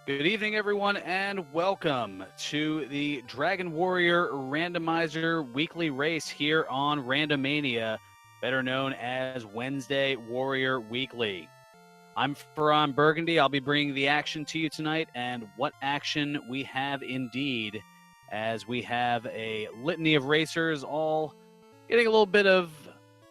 Good evening, everyone, and welcome to the Dragon Warrior Randomizer weekly race here on Randomania, better known as Wednesday Warrior Weekly. I'm Ferran Burgundy. I'll be bringing the action to you tonight, and what action we have indeed, as we have a litany of racers all getting a little bit of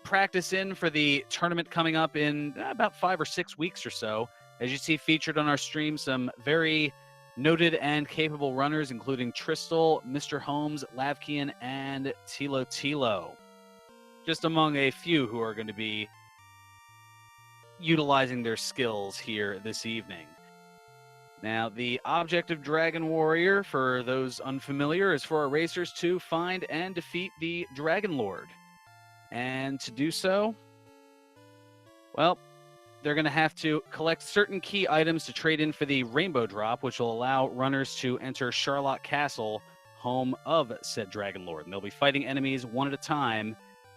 practice in for the tournament coming up in about 5 or 6 weeks or so. As you see featured on our stream, some very noted and capable runners, including Tristal, Mr. Holmes, Lavkian, and Tilo Tilo. Just among a few who are going to be utilizing their skills here this evening. Now, the object of Dragon Warrior, for those unfamiliar, is for our racers to find and defeat the Dragon Lord. And to do so, well, they're going to have to collect certain key items to trade in for the Rainbow Drop, which will allow runners to enter Charlotte Castle, home of said Dragon Lord. And they'll be fighting enemies one at a time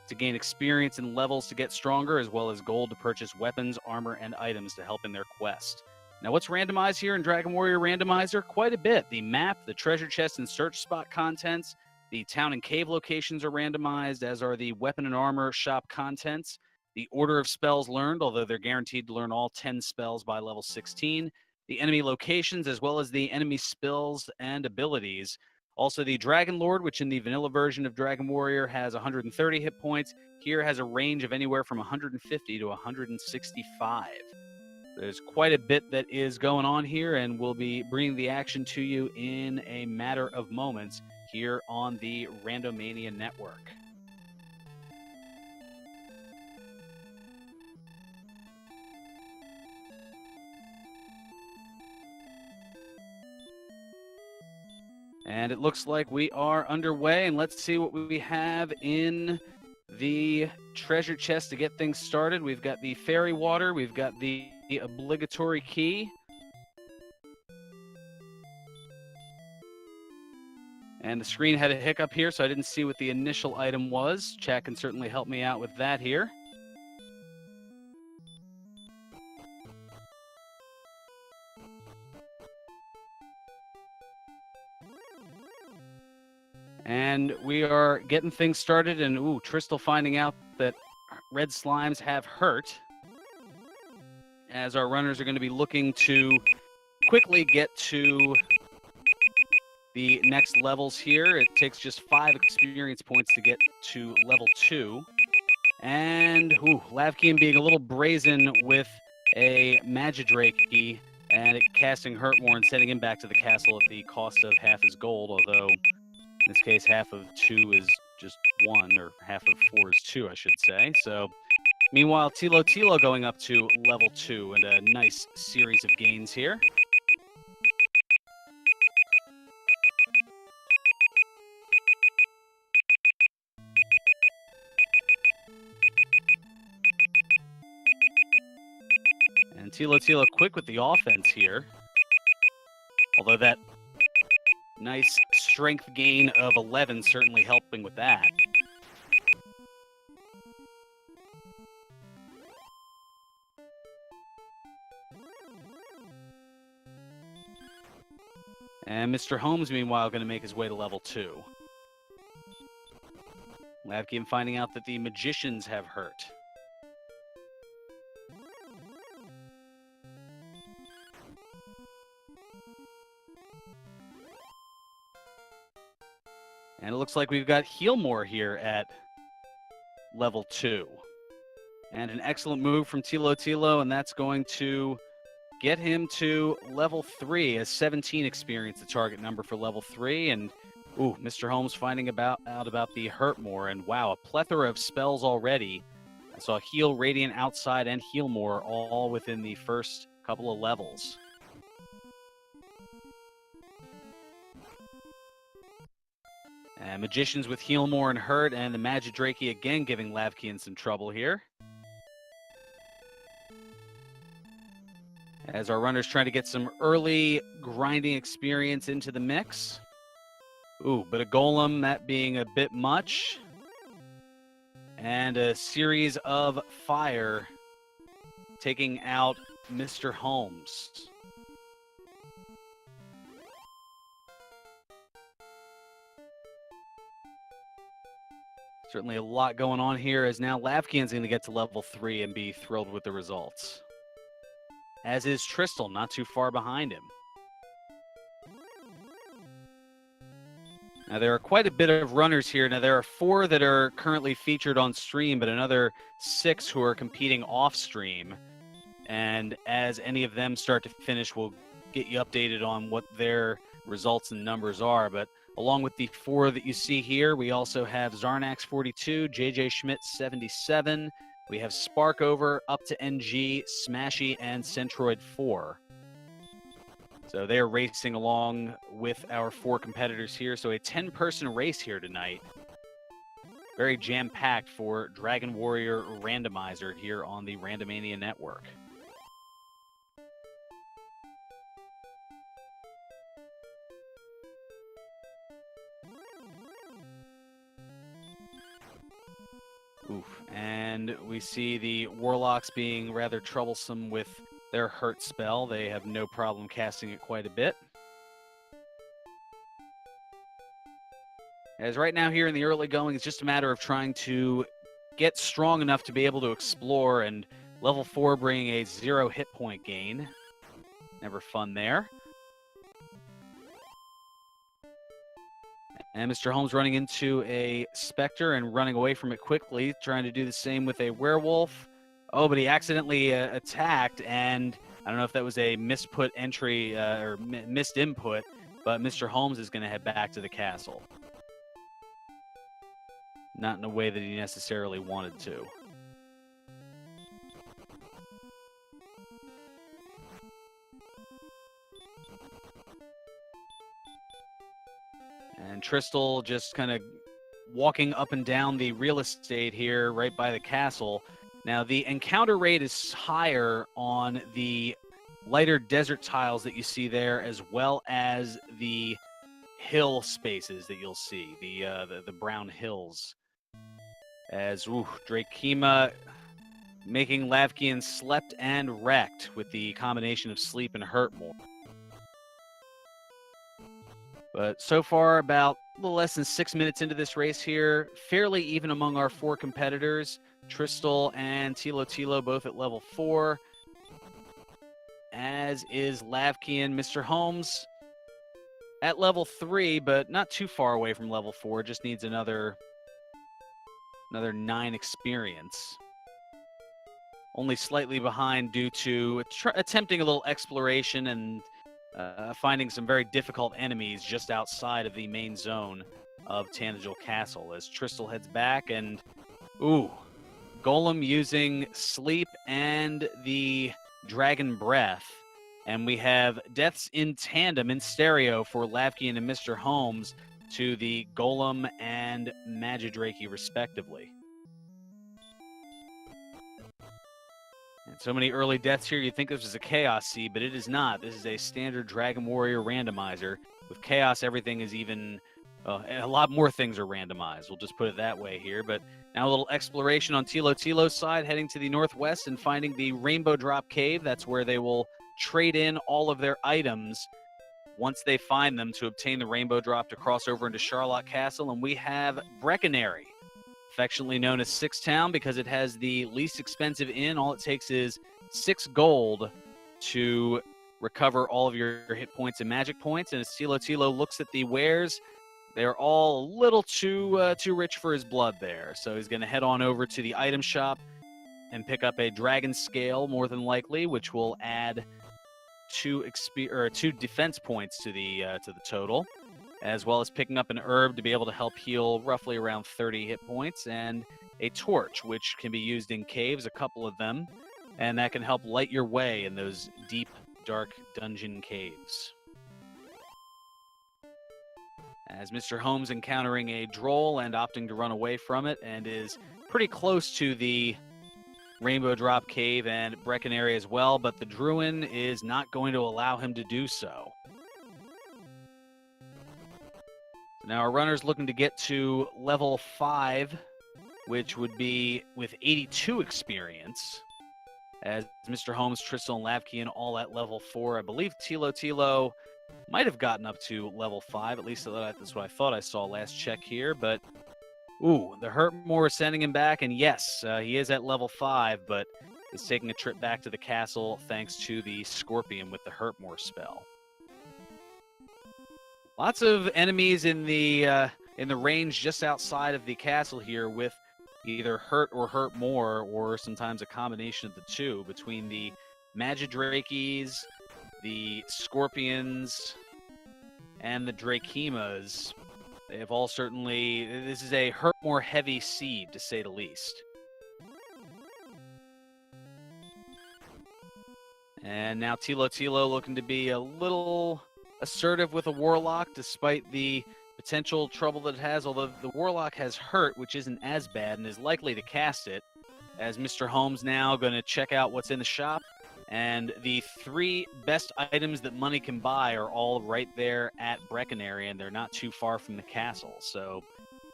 to gain experience and levels to get stronger, as well as gold to purchase weapons, armor, and items to help in their quest. Now, what's randomized here in Dragon Warrior Randomizer? Quite a bit. The map, the treasure chest and search spot contents, the town and cave locations are randomized, as are the weapon and armor shop contents. The order of spells learned, although they're guaranteed to learn all 10 spells by level 16. The enemy locations, as well as the enemy spells and abilities. Also, the Dragon Lord, which in the vanilla version of Dragon Warrior has 130 hit points, here has a range of anywhere from 150 to 165. There's quite a bit that is going on here, and we'll be bringing the action to you in a matter of moments here on the Randomania Network. And it looks like we are underway, and let's see what we have in the treasure chest to get things started. We've got the fairy water, we've got the obligatory key. And the screen had a hiccup here, so I didn't see what the initial item was. Chat can certainly help me out with that here. And we are getting things started, and Tristal finding out that red slimes have hurt, as our runners are going to be looking to quickly get to the next levels here. It takes just 5 experience points to get to level 2. And Lavkian being a little brazen with a Magidrake and it casting Hurtmore and sending him back to the castle at the cost of half his gold, although in this case half of 2 is just 1, or half of 4 is 2, I should say. So meanwhile, Tilo Tilo going up to level 2 and a nice series of gains here. And Tilo Tilo quick with the offense here. Although that nice strength gain of 11 certainly helping with that. And Mr. Holmes, meanwhile, going to make his way to level 2. Lavkian finding out that the magicians have hurt. And it looks like we've got Healmore here at level 2. And an excellent move from Tilo Tilo, and that's going to get him to level 3, as 17 experience, the target number for level 3. And, Mr. Holmes finding out about the Hurtmore, and wow, a plethora of spells already. I saw Heal, Radiant, Outside, and Healmore all within the first couple of levels. And Magicians with Healmore and Hurt, and the Magidrake again giving Lavkian some trouble here. As our runners trying to get some early grinding experience into the mix. But a Golem, that being a bit much. And a series of fire taking out Mr. Holmes. Certainly a lot going on here, as now Lavkian's going to get to level 3 and be thrilled with the results. As is Tristal, not too far behind him. Now, there are quite a bit of runners here. Now, there are 4 that are currently featured on stream, but another 6 who are competing off stream. And as any of them start to finish, we'll get you updated on what their results and numbers are. But along with the 4 that you see here, we also have Zarnax 42, JJ Schmidt 77. We have Sparkover, Up to NG, Smashy, and Centroid 4. So they are racing along with our 4 competitors here. So a 10-person race here tonight. Very jam-packed for Dragon Warrior Randomizer here on the Randomania Network. Oof. And we see the Warlocks being rather troublesome with their hurt spell. They have no problem casting it quite a bit. As right now here in the early going, it's just a matter of trying to get strong enough to be able to explore, and level 4 bringing a 0 hit point gain. Never fun there. And Mr. Holmes running into a Spectre and running away from it quickly, trying to do the same with a Werewolf. Oh, but he accidentally attacked, and I don't know if that was a misput entry or missed input, but Mr. Holmes is going to head back to the castle. Not in a way that he necessarily wanted to. And Tristal just kind of walking up and down the real estate here right by the castle. Now, the encounter rate is higher on the lighter desert tiles that you see there, as well as the hill spaces that you'll see, the brown hills. As Drakema making Lavkian slept and wrecked with the combination of sleep and hurt more. But so far, about a little less than 6 minutes into this race here, fairly even among our 4 competitors. Tristal and Tilo both at level 4, as is Lavkian. Mr. Holmes at level 3, but not too far away from level 4. Just needs another 9 experience. Only slightly behind due to attempting a little exploration and finding some very difficult enemies just outside of the main zone of Tanagel Castle. As Tristal heads back, and Golem using Sleep and the Dragon Breath. And we have deaths in tandem, in stereo, for Lavkian and Mr. Holmes to the Golem and Magidraki, respectively. And so many early deaths here, you'd think this was a Chaos Seed, but it is not. This is a standard Dragon Warrior randomizer. With Chaos, everything is even... a lot more things are randomized. We'll just put it that way here. But now a little exploration on Tilo's side, heading to the northwest and finding the Rainbow Drop Cave. That's where they will trade in all of their items once they find them to obtain the Rainbow Drop to cross over into Charlotte Castle. And we have Breckenary, affectionately known as Six Town, because it has the least expensive inn. All it takes is 6 gold to recover all of your hit points and magic points. And as Tilo looks at the wares, they're all a little too rich for his blood there. So he's going to head on over to the item shop and pick up a Dragon Scale, more than likely, which will add 2 defense points to the total, as well as picking up an herb to be able to help heal roughly around 30 hit points, and a torch, which can be used in caves, a couple of them, and that can help light your way in those deep, dark dungeon caves. As Mr. Holmes encountering a droll and opting to run away from it, and is pretty close to the Rainbow Drop Cave and Breckenary as well, but the Druin is not going to allow him to do so. Now our runner's looking to get to level 5, which would be with 82 experience, as Mr. Holmes, Tristal, and Lavkian all at level 4. I believe Tilo might have gotten up to level 5, at least that's what I thought I saw last check here, but Ooh, the Hurtmore is sending him back, and yes, he is at level 5, but is taking a trip back to the castle thanks to the Scorpion with the Hurtmore spell. Lots of enemies in the range just outside of the castle here with either Hurt or Hurtmore, or sometimes a combination of the two between the Magidrakes, the Scorpions, and the Drakemas. They have all certainly... This is a Hurtmore heavy seed, to say the least. And now Tilo looking to be a little assertive with a Warlock, despite the potential trouble that it has, although the Warlock has Hurt, which isn't as bad, and is likely to cast it, as Mr. Holmes now going to check out what's in the shop. And the 3 best items that money can buy are all right there at Breckenary, and they're not too far from the castle. So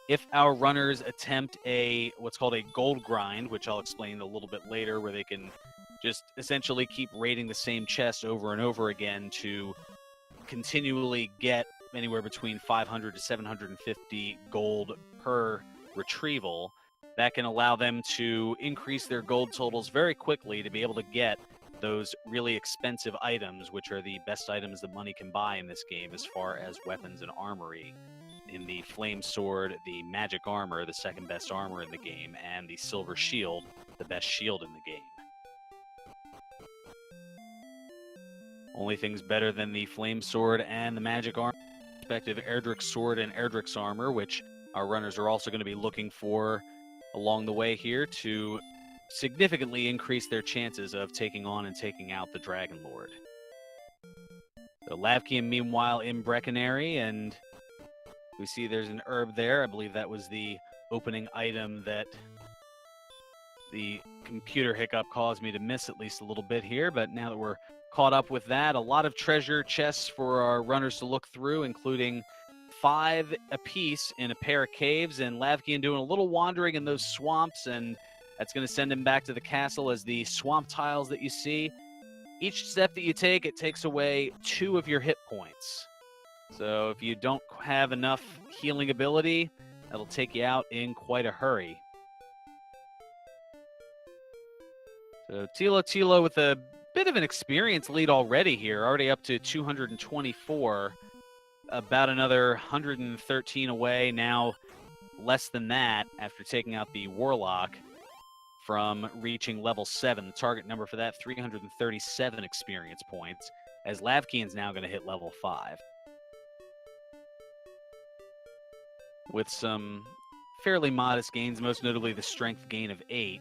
if our runners attempt what's called a gold grind, which I'll explain a little bit later, where they can just essentially keep raiding the same chest over and over again to continually get anywhere between 500 to 750 gold per retrieval, that can allow them to increase their gold totals very quickly to be able to get those really expensive items, which are the best items that money can buy in this game as far as weapons and armory. In the Flame Sword, the Magic Armor, the second best armor in the game, and the Silver Shield, the best shield in the game. Only things better than the Flame Sword and the Magic Armor, respective Erdrick's Sword and Erdrick's Armor, which our runners are also going to be looking for along the way here to significantly increase their chances of taking on and taking out the Dragon Lord. So Lavkian, meanwhile, in Breckenary, and we see there's an herb there. I believe that was the opening item that the computer hiccup caused me to miss at least a little bit here, but now that we're caught up with that, a lot of treasure chests for our runners to look through, including 5 apiece in a pair of caves, and Lavkian doing a little wandering in those swamps, and that's going to send him back to the castle as the swamp tiles that you see. Each step that you take, it takes away 2 of your hit points. So if you don't have enough healing ability, that'll take you out in quite a hurry. So Tilo with a bit of an experience lead already here, already up to 224, about another 113 away, now less than that after taking out the Warlock from reaching level 7. The target number for that, 337 experience points, as Lavkian's now going to hit level 5. With some fairly modest gains, most notably the strength gain of 8.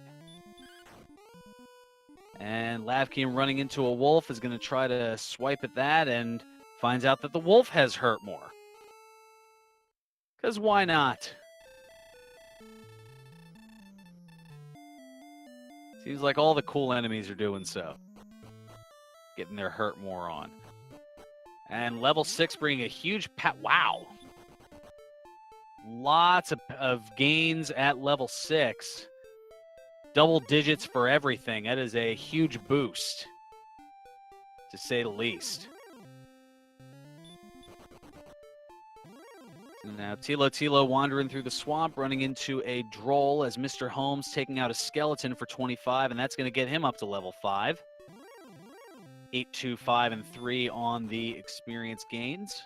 And Lavkian running into a wolf is going to try to swipe at that and finds out that the wolf has hurt more. Because why not? Seems like all the cool enemies are doing so. Getting their hurt more on. And level 6 bringing a huge wow. Lots of gains at level 6. Double digits for everything. That is a huge boost, to say the least. Now Tilo wandering through the swamp, running into a droll as Mr. Holmes taking out a skeleton for 25, and that's going to get him up to level 5. 8, 2, 5, and 3 on the experience gains.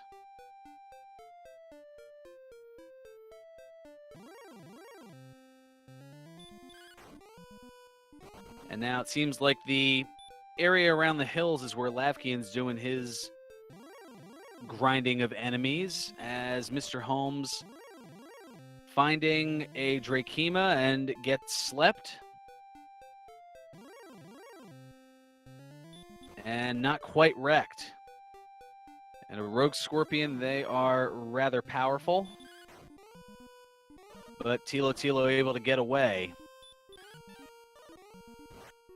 And now it seems like the area around the hills is where Lavkian's doing his grinding of enemies, as Mr. Holmes finding a Drakema and gets slept. And not quite wrecked. And a Rogue Scorpion, they are rather powerful. But Tilo able to get away.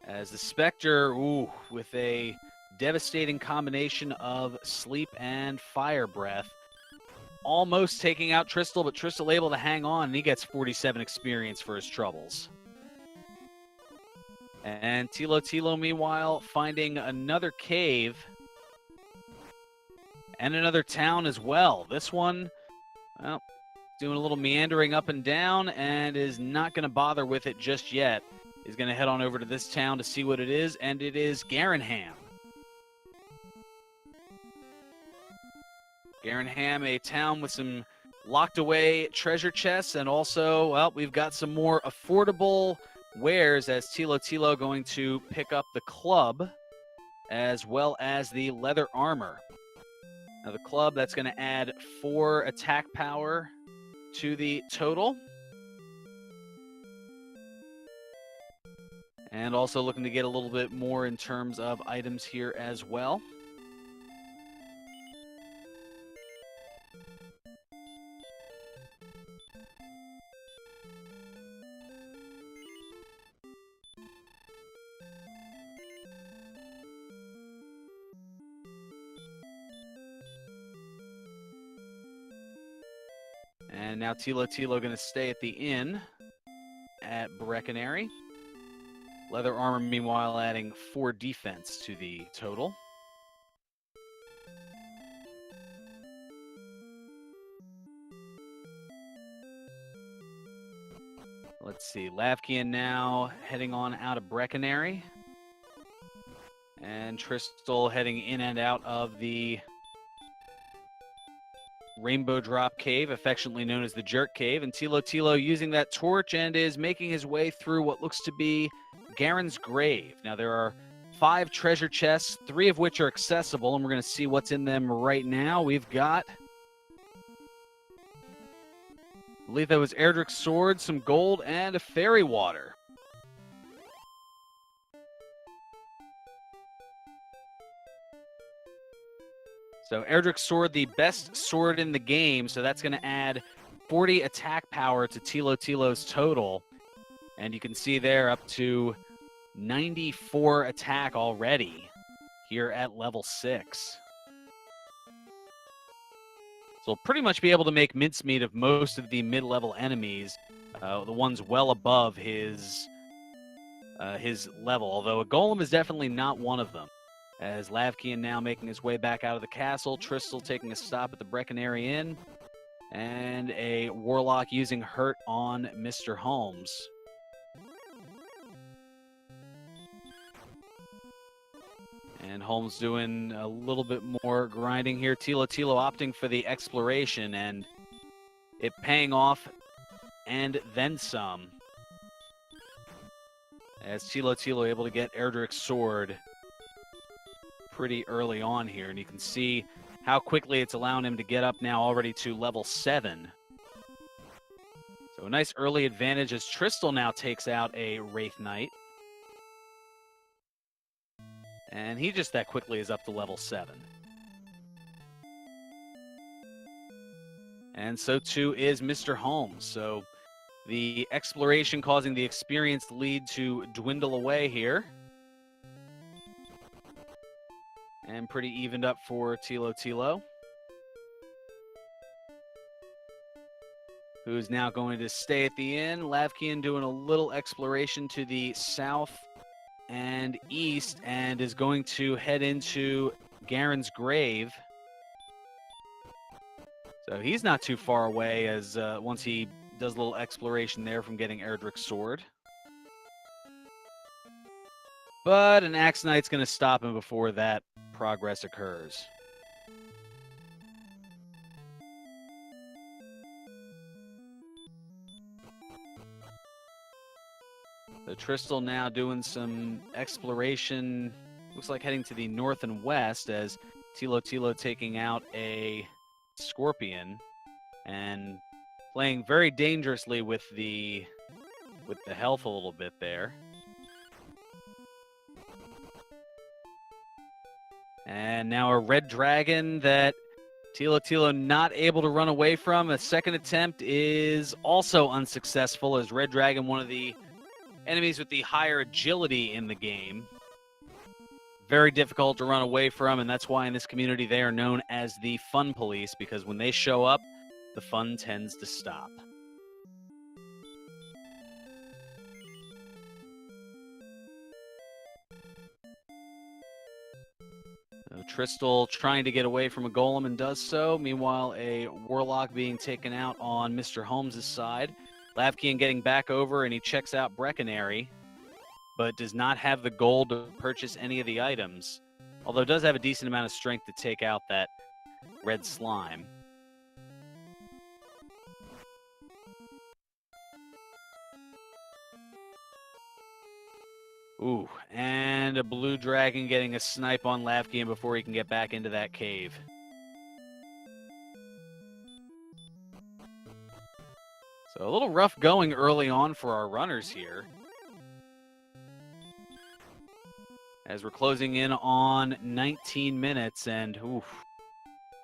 As the Spectre, with a devastating combination of sleep and fire breath, almost taking out Tristal, but Tristal able to hang on, and he gets 47 experience for his troubles. And Tilo, meanwhile, finding another cave and another town as well. This one, well, doing a little meandering up and down and is not going to bother with it just yet. He's going to head on over to this town to see what it is, and it is Garenham. Garenham, a town with some locked away treasure chests, and also, well, we've got some more affordable wares as Tilo going to pick up the club as well as the leather armor. Now the club, that's going to add 4 attack power to the total. And also looking to get a little bit more in terms of items here as well. And now Tilo going to stay at the inn at Breckenary. Leather armor, meanwhile, adding 4 defense to the total. Let's see. Lavkian now heading on out of Breckenary. And Tristal heading in and out of the Rainbow Drop Cave, affectionately known as the Jerk Cave. And Tilo using that torch and is making his way through what looks to be Garen's Grave. Now, there are 5 treasure chests, 3 of which are accessible, and we're going to see what's in them right now. We've got, I believe that was Erdrick's sword, some gold, and a fairy water. So Erdrick's sword, the best sword in the game, so that's going to add 40 attack power to Tilo's total. And you can see there up to 94 attack already here at level 6. So we'll pretty much be able to make mincemeat of most of the mid-level enemies, the ones well above his level, although a golem is definitely not one of them. As Lavkian now making his way back out of the castle, Tristal taking a stop at the Breckenary Inn, and a warlock using hurt on Mr. Holmes. And Holmes doing a little bit more grinding here. Tilo opting for the exploration and it paying off and then some. As Tilo able to get Erdrick's sword pretty early on here, and you can see how quickly it's allowing him to get up now already to level 7. So a nice early advantage as Tristal now takes out a Wraith Knight. And he just that quickly is up to level 7. And so too is Mr. Holmes. So the exploration causing the experienced lead to dwindle away here. And pretty evened up for Tilo, who's now going to stay at the inn. Lavkian doing a little exploration to the south and east and is going to head into Garen's Grave. So he's not too far away as once he does a little exploration there from getting Erdrick's sword. But an Axe Knight's going to stop him before that progress occurs. So Tristal now doing some exploration. Looks like heading to the north and west as Tilo taking out a Scorpion and playing very dangerously with the health a little bit there. And now a red dragon that Tilo not able to run away from. A second attempt is also unsuccessful as red dragon, one of the enemies with the higher agility in the game. Very difficult to run away from, and that's why in this community they are known as the fun police, because when they show up, the fun tends to stop. So Tristal trying to get away from a golem and does so. Meanwhile, a warlock being taken out on Mr. Holmes' side. Lavkian getting back over, and he checks out Breckenary, but does not have the gold to purchase any of the items, although does have a decent amount of strength to take out that red slime. Ooh, and a blue dragon getting a snipe on Lavkian before he can get back into that cave. So a little rough going early on for our runners here, as we're closing in on 19 minutes, and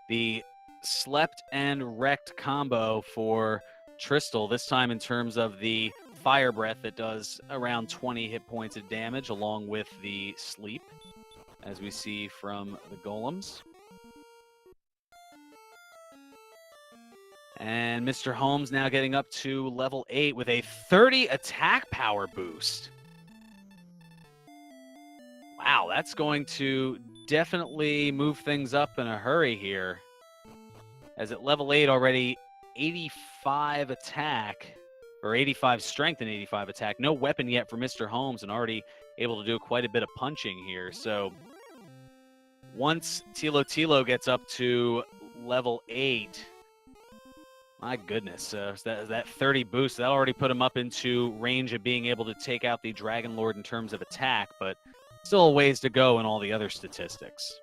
the slept and wrecked combo for Tristal, this time in terms of the fire breath that does around 20 hit points of damage, along with the sleep, as we see from the golems. And Mr. Holmes now getting up to level 8 with a 30 attack power boost. Wow, that's going to definitely move things up in a hurry here. As at level 8 already, 85 attack, or 85 strength and 85 attack. No weapon yet for Mr. Holmes, and already able to do quite a bit of punching here. So once Tilo gets up to level 8, my goodness, that 30 boost, that already put him up into range of being able to take out the Dragon Lord in terms of attack, but still a ways to go in all the other statistics.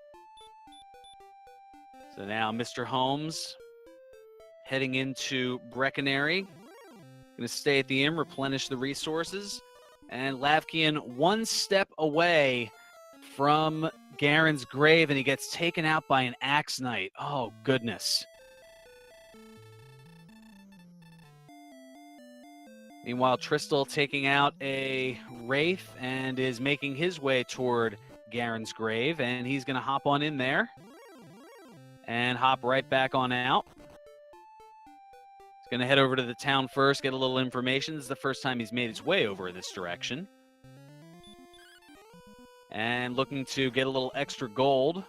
So now Mr. Holmes heading into Breckenary. Going to stay at the inn, replenish the resources. And Lavkian one step away from Garen's grave, and he gets taken out by an Axe Knight. Oh, goodness. Meanwhile, Tristal taking out a Wraith and is making his way toward Garen's grave, and he's going to hop on in there and hop right back on out. He's going to head over to the town first, get a little information. This is the first time he's made his way over this direction. And looking to get a little extra gold.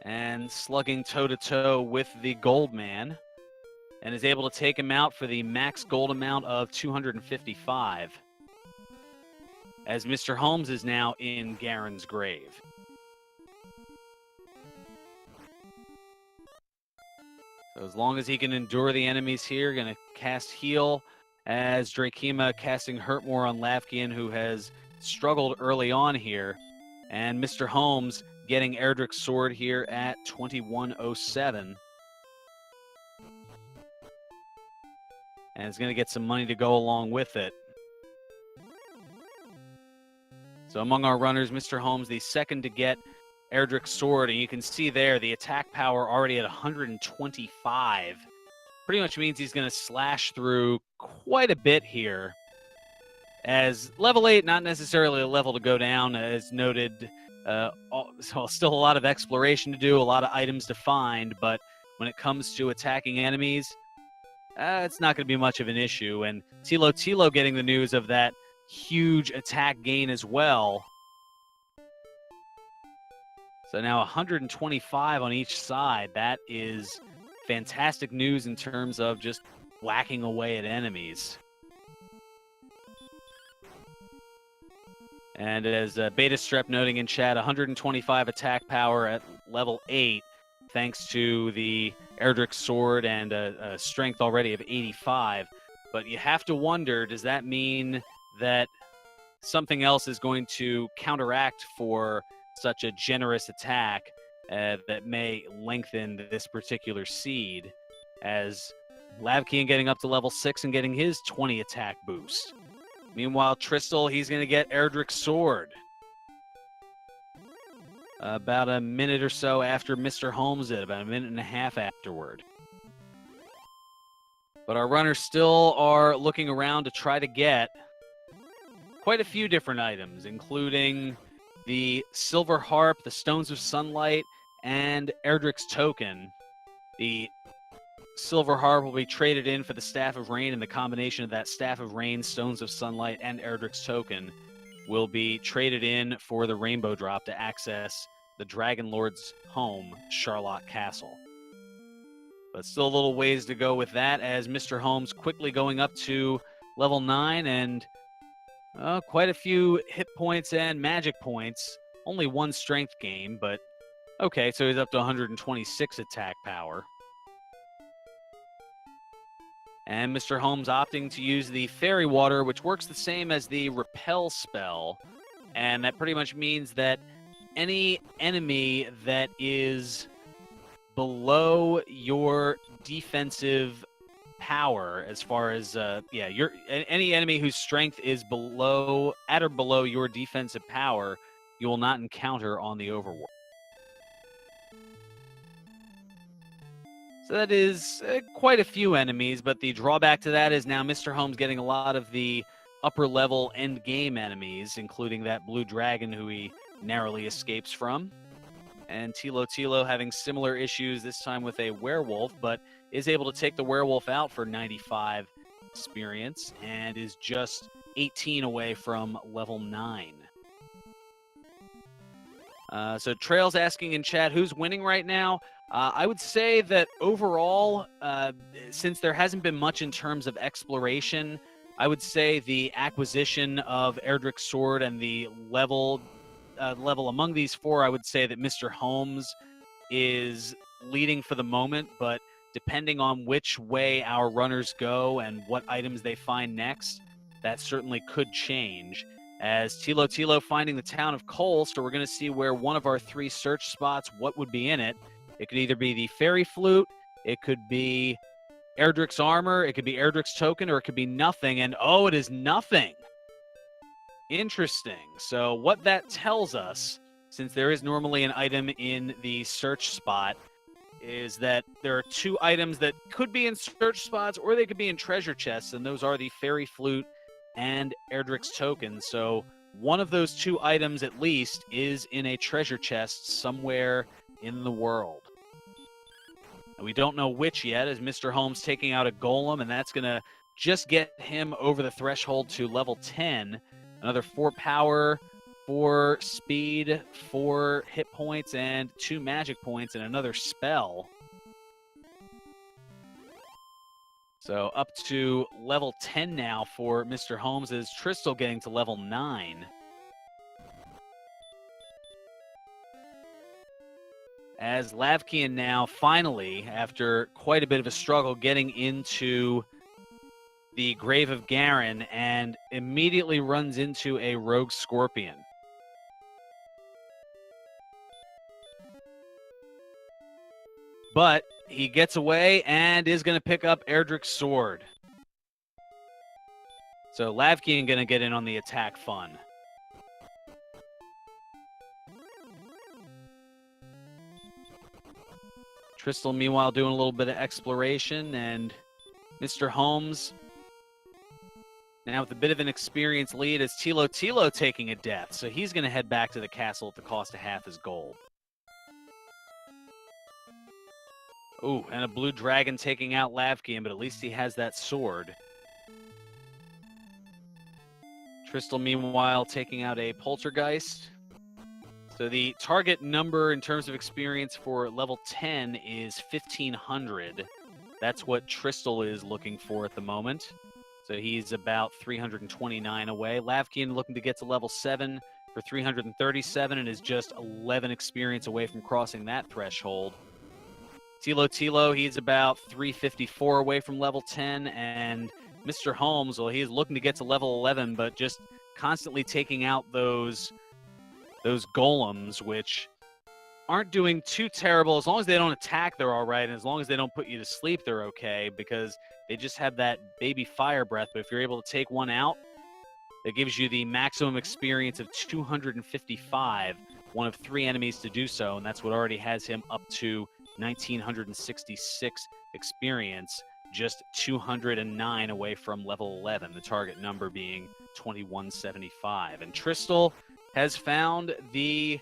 And slugging toe-to-toe with the Gold Man. And is able to take him out for the max gold amount of 255. As Mr. Holmes is now in Garen's grave. So as long as he can endure the enemies here, going to cast Heal, as Drakema casting Hurt More on Lavkian, who has struggled early on here. And Mr. Holmes getting Erdrick's Sword here at 2107. And is going to get some money to go along with it. So among our runners, Mr. Holmes, the second to get Erdrick's Sword, and you can see there the attack power already at 125. Pretty much means he's going to slash through quite a bit here. As level 8, not necessarily a level to go down, as noted. So still a lot of exploration to do, a lot of items to find, but when it comes to attacking enemies, it's not going to be much of an issue. And Tilo getting the news of that huge attack gain as well. So now 125 on each side. That is fantastic news in terms of just whacking away at enemies. And as Beta Strep noting in chat, 125 attack power at level 8, thanks to the Erdrick's Sword and a strength already of 85. But you have to wonder, does that mean that something else is going to counteract for such a generous attack that may lengthen this particular seed, as Lavkian getting up to level 6 and getting his 20 attack boost. Meanwhile, Tristal, he's going to get Erdrick's Sword. About a minute or so after Mr. Holmes did, about a minute and a half afterward. But our runners still are looking around to try to get quite a few different items, including the Silver Harp, the Stones of Sunlight, and Erdrick's Token. The Silver Harp will be traded in for the Staff of Rain, and the combination of that Staff of Rain, Stones of Sunlight, and Erdrick's Token will be traded in for the Rainbow Drop to access the Dragon Lord's home, Charlotte Castle. But still a little ways to go with that, as Mr. Holmes quickly going up to level 9 and quite a few hit points and magic points. Only one strength gain, but okay, so he's up to 126 attack power. And Mr. Holmes opting to use the Fairy Water, which works the same as the Repel spell. And that pretty much means that any enemy that is below your defensive power, as far as any enemy whose strength is at or below your defensive power, you will not encounter on the overworld. So that is quite a few enemies, but the drawback to that is now Mr. Holmes getting a lot of the upper level end game enemies, including that blue dragon who he narrowly escapes from. And Tilo having similar issues, this time with a werewolf, but is able to take the werewolf out for 95 experience and is just 18 away from level 9. So Trail's asking in chat, who's winning right now? I would say that overall, since there hasn't been much in terms of exploration, I would say the acquisition of Erdrick's sword and the level among these four, I would say that Mr. Holmes is leading for the moment, but depending on which way our runners go and what items they find next, that certainly could change. As Tilo finding the town of Cole, so we're going to see where one of our 3 search spots, what would be in it. It could either be the Fairy Flute, it could be Erdrick's armor, it could be Erdrick's token, or it could be nothing. And oh, it is nothing. Interesting. So what that tells us, since there is normally an item in the search spot, is that there are 2 items that could be in search spots or they could be in treasure chests, and those are the Fairy Flute and Erdrick's token. So one of those 2 items at least is in a treasure chest somewhere in the world. And we don't know which yet, as Mr. Holmes taking out a golem, and that's going to just get him over the threshold to level 10. Another 4 power, 4 speed, 4 hit points, and 2 magic points, and another spell. So up to level 10 now for Mr. Holmes, is Tristal getting to level 9. As Lavkian now finally, after quite a bit of a struggle, getting into the Grave of Garen and immediately runs into a rogue scorpion. But he gets away and is going to pick up Erdrick's sword. So Lavkian going to get in on the attack fun. Tristal, meanwhile, doing a little bit of exploration, and Mr. Holmes now with a bit of an experienced lead as Tilo taking a death. So he's going to head back to the castle at the cost of half his gold. Ooh, and a blue dragon taking out Lavkian, but at least he has that sword. Tristal, meanwhile, taking out a poltergeist. So the target number in terms of experience for level 10 is 1,500. That's what Tristal is looking for at the moment. So he's about 329 away. Lavkian looking to get to level 7 for 337 and is just 11 experience away from crossing that threshold. Tilo, he's about 354 away from level 10. And Mr. Holmes, well, he's looking to get to level 11, but just constantly taking out those golems, which aren't doing too terrible. As long as they don't attack, they're all right. And as long as they don't put you to sleep, they're okay, because they just have that baby fire breath. But if you're able to take one out, that gives you the maximum experience of 255, one of 3 enemies to do so. And that's what already has him up to 1,966 experience, just 209 away from level 11, the target number being 2175. And Tristal has found the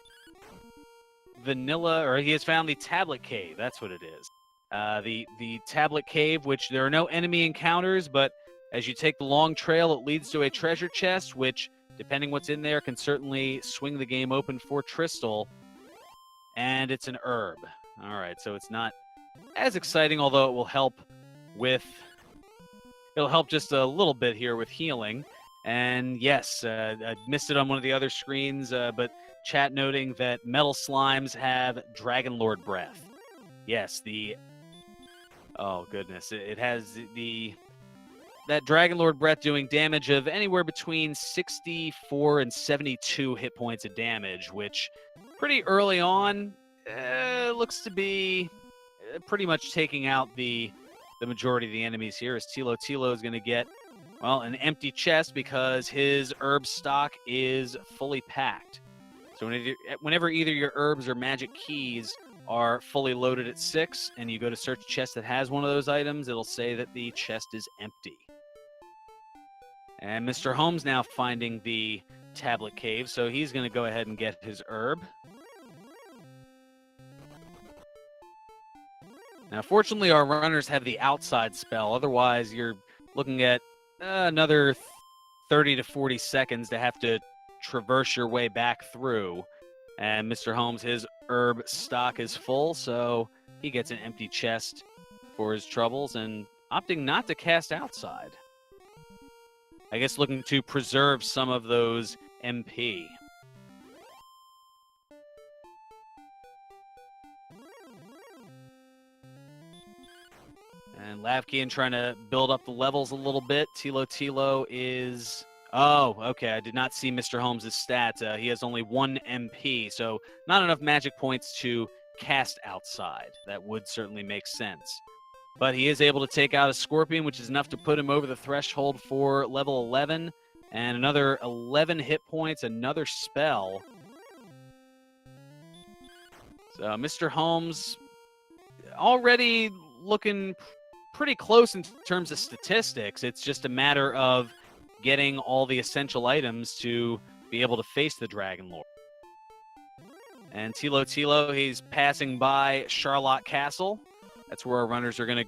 he has found the tablet cave. That's what it is. The tablet cave, which there are no enemy encounters, but as you take the long trail, it leads to a treasure chest, which, depending what's in there, can certainly swing the game open for Tristal. and it's an herb. All right, so it's not as exciting, although it will help with... It'll help just a little bit here with healing. And yes, I missed it on one of the other screens, but chat noting that metal slimes have Dragon Lord breath. Yes, oh goodness, it has that Dragon Lord breath doing damage of anywhere between 64 and 72 hit points of damage, which pretty early on looks to be pretty much taking out the majority of the enemies here, as Tilo is going to get, well, an empty chest because his herb stock is fully packed. So whenever either your herbs or magic keys are fully loaded at 6 and you go to search a chest that has one of those items, it'll say that the chest is empty. And Mr. Holmes now finding the tablet cave, so he's going to go ahead and get his herb. Now, fortunately, our runners have the outside spell. Otherwise, you're looking at another 30 to 40 seconds to have to traverse your way back through. And Mr. Holmes, his herb stock is full, so he gets an empty chest for his troubles and opting not to cast outside. I guess looking to preserve some of those MP. And Lavkian trying to build up the levels a little bit. Tilo is... Oh, okay. I did not see Mr. Holmes' stats. He has only 1 MP, so not enough magic points to cast outside. That would certainly make sense. But he is able to take out a Scorpion, which is enough to put him over the threshold for level 11. And another 11 hit points, another spell. So Mr. Holmes already looking pretty close in terms of statistics. It's just a matter of getting all the essential items to be able to face the Dragon Lord. And Tilo, he's passing by Charlotte Castle. That's where our runners are going to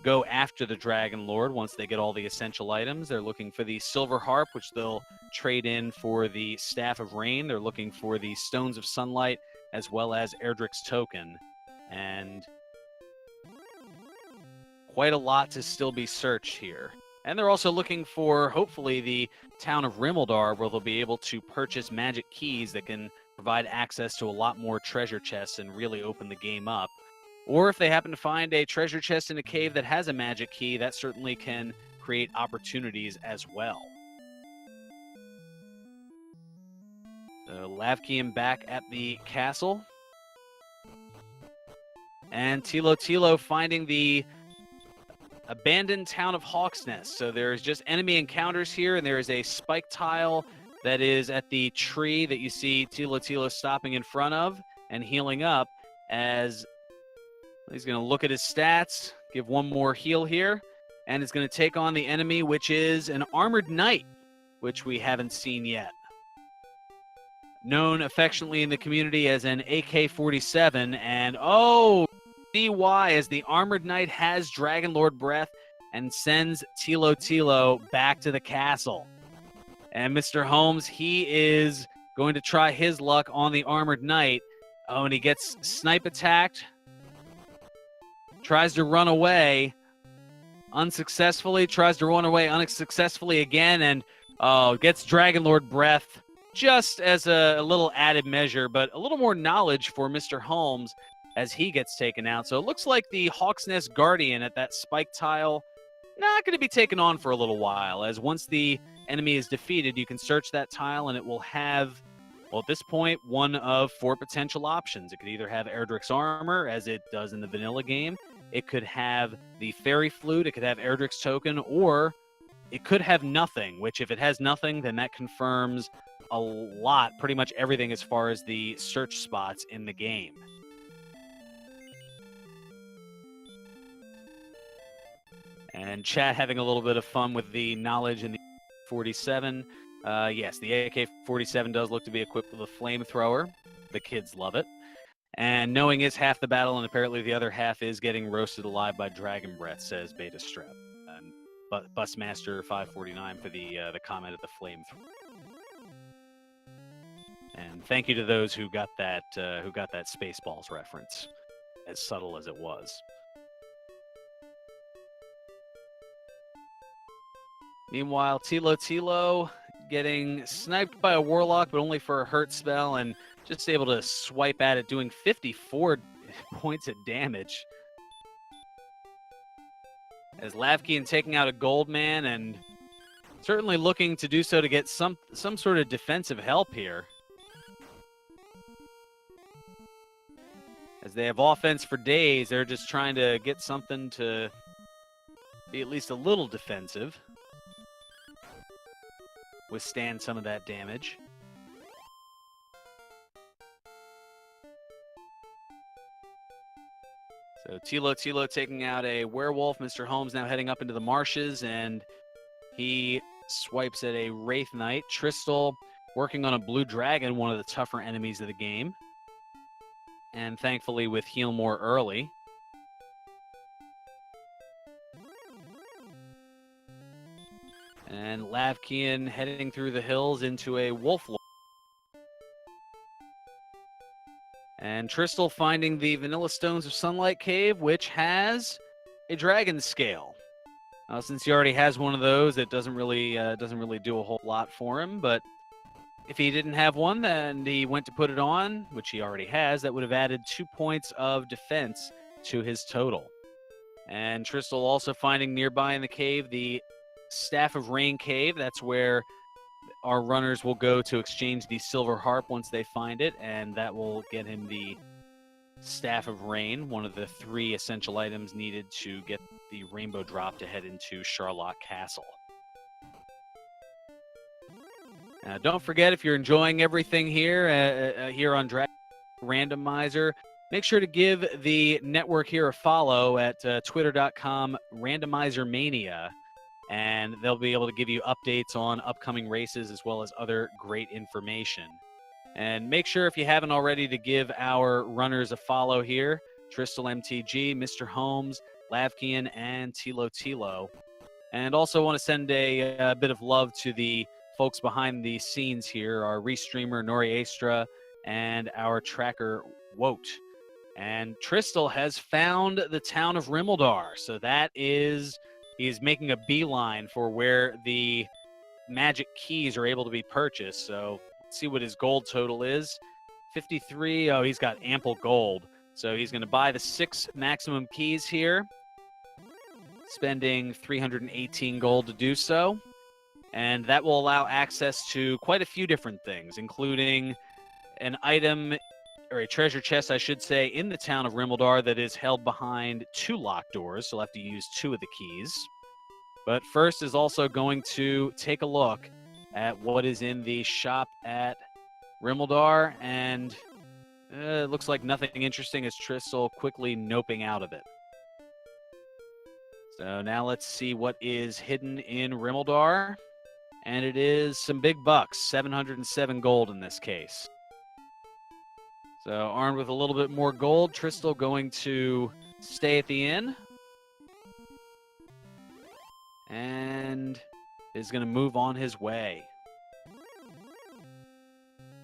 go after the Dragon Lord once they get all the essential items. They're looking for the Silver Harp, which they'll trade in for the Staff of Rain. They're looking for the Stones of Sunlight, as well as Erdrick's Token. And quite a lot to still be searched here. And they're also looking for, hopefully, the town of Rimeldar, where they'll be able to purchase magic keys that can provide access to a lot more treasure chests and really open the game up. Or if they happen to find a treasure chest in a cave that has a magic key, that certainly can create opportunities as well. So Lavkian back at the castle. And Tilo finding the abandoned town of Hawksnest. So there's just enemy encounters here, and there is a spike tile that is at the tree that you see Tilo stopping in front of and healing up, as he's going to look at his stats, give one more heal here, and is going to take on the enemy, which is an armored knight, which we haven't seen yet. Known affectionately in the community as an AK-47, and see why, as the Armored Knight has Dragon Lord breath and sends Tilo back to the castle. And Mr. Holmes, he is going to try his luck on the Armored Knight. Oh, and he gets snipe attacked. Tries to run away unsuccessfully. Tries to run away unsuccessfully again, and gets Dragon Lord breath just as a little added measure, but a little more knowledge for Mr. Holmes as he gets taken out. So it looks like the Hawksnest Guardian at that spike tile not going to be taken on for a little while, as once the enemy is defeated, you can search that tile and it will have, well, at this point, one of 4 potential options. It could either have Erdrick's armor, as it does in the vanilla game. It could have the Fairy Flute. It could have Erdrick's Token, or it could have nothing, which if it has nothing, then that confirms a lot, pretty much everything as far as the search spots in the game. And chat having a little bit of fun with the knowledge in the 47. Yes, the AK-47 does look to be equipped with a flamethrower. The kids love it. And knowing is half the battle, and apparently the other half is getting roasted alive by dragon breath, says Beta Strep. And Busmaster 549 for the comment of the flamethrower. And thank you to those who got that Spaceballs reference, as subtle as it was. Meanwhile, Tilo getting sniped by a Warlock, but only for a hurt spell, and just able to swipe at it, doing 54 points of damage. As Lavkian taking out a Goldman, and certainly looking to do so to get some sort of defensive help here. As they have offense for days, they're just trying to get something to be at least a little defensive. Withstand some of that damage. So Tilo taking out a werewolf. Mr. Holmes now heading up into the marshes, and he swipes at a Wraith Knight. Tristal working on a blue dragon, one of the tougher enemies of the game. And thankfully with heal more early. And Lavkian heading through the hills into a wolf lord. And Tristal finding the Vanilla Stones of Sunlight Cave, which has a dragon scale. Since he already has one of those, it doesn't really do a whole lot for him. But if he didn't have one, then he went to put it on, which he already has. That would have added 2 points of defense to his total. And Tristal also finding nearby in the cave the Staff of Rain Cave. That's where our runners will go to exchange the Silver Harp once they find it, and that will get him the Staff of Rain, one of the 3 essential items needed to get the Rainbow Drop to head into Charlotte Castle. Don't forget, if you're enjoying everything here here on Randomizer, make sure to give the network here a follow at twitter.com/randomizermania. And they'll be able to give you updates on upcoming races as well as other great information. And make sure, if you haven't already, to give our runners a follow here. Tristal MTG, Mr. Holmes, Lavkian, and Tilo. And also want to send a bit of love to the folks behind the scenes here, our restreamer, Nori Astra, and our tracker, Wote. And Tristal has found the town of Rimeldar. So that is... He's making a beeline for where the magic keys are able to be purchased. So let's see what his gold total is. 53. Oh, he's got ample gold. So he's going to buy the 6 maximum keys here, spending 318 gold to do so. And that will allow access to quite a few different things, including an item, or a treasure chest, I should say, in the town of Rimeldar that is held behind 2 locked doors, so he'll have to use 2 of the keys. But first is also going to take a look at what is in the shop at Rimeldar, and it looks like nothing interesting as Tristal quickly noping out of it. So now let's see what is hidden in Rimeldar, and it is some big bucks, 707 gold in this case. So armed with a little bit more gold, Tristal going to stay at the inn and is going to move on his way.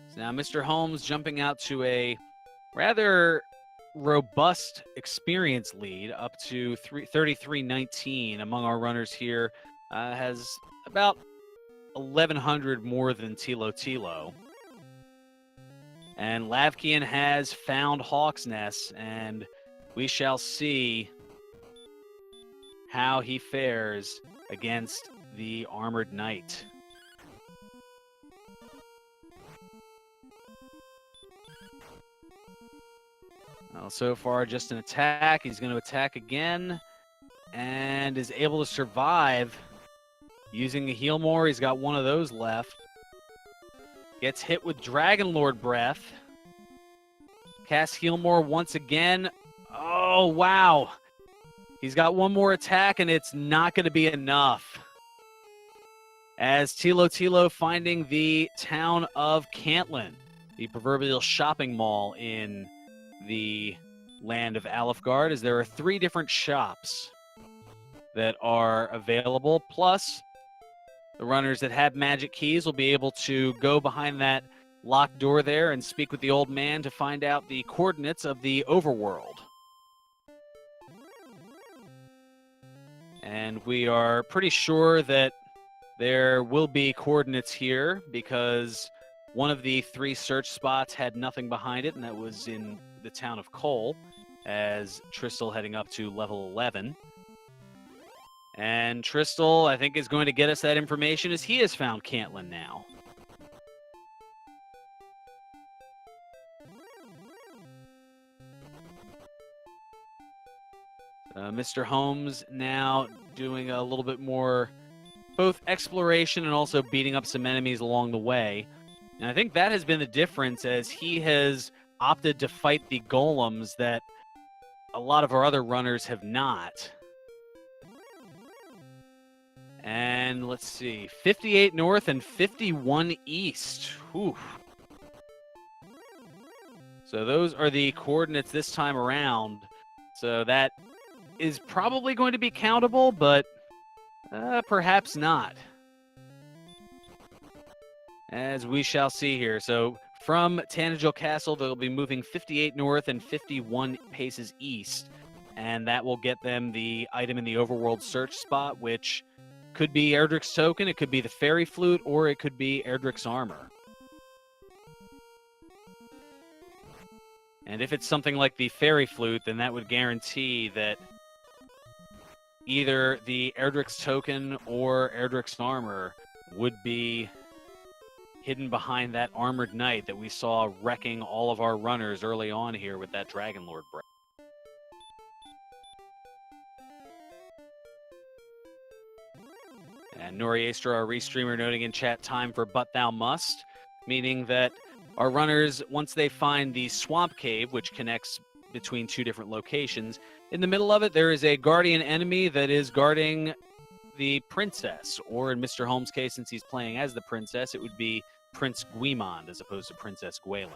So now Mr. Holmes jumping out to a rather robust experience lead, up to 33-19 among our runners here, has about 1,100 more than Tilo. And Lavkian has found Hawk's Nest, and we shall see how he fares against the Armored Knight. Well, so far, just an attack. He's going to attack again and is able to survive using the heal more. He's got one of those left. Gets hit with Dragon Lord Breath. Casts heal more once again. Oh, wow. He's got one more attack, and it's not going to be enough. As Tilo finding the town of Cantlin, the proverbial shopping mall in the land of Alefgard, as there are 3 different shops that are available. Plus, the runners that have magic keys will be able to go behind that locked door there and speak with the old man to find out the coordinates of the overworld. And we are pretty sure that there will be coordinates here because one of the 3 search spots had nothing behind it, and that was in the town of Cole, as Tristal heading up to level 11. And Tristal, I think, is going to get us that information as he has found Cantlin now. Mr. Holmes now doing a little bit more both exploration and also beating up some enemies along the way. And I think that has been the difference, as he has opted to fight the golems that a lot of our other runners have not. And let's see, 58 north and 51 east. Whew. So those are the coordinates this time around. So that is probably going to be countable, but perhaps not. As we shall see here. So from Tanagil Castle, they'll be moving 58 north and 51 paces east. And that will get them the item in the overworld search spot, which could be Erdrick's token, it could be the fairy flute, or it could be Erdrick's armor. And if it's something like the fairy flute, then that would guarantee that either the Erdrick's token or Erdrick's armor would be hidden behind that armored knight that we saw wrecking all of our runners early on here with that Dragon Lord breath. And Nori Aster, our restreamer, noting in chat, time for But Thou Must, meaning that our runners, once they find the swamp cave, which connects between 2 different locations, in the middle of it, there is a guardian enemy that is guarding the princess, or in Mr. Holmes' case, since he's playing as the princess, it would be Prince Guimond as opposed to Princess Gwalen.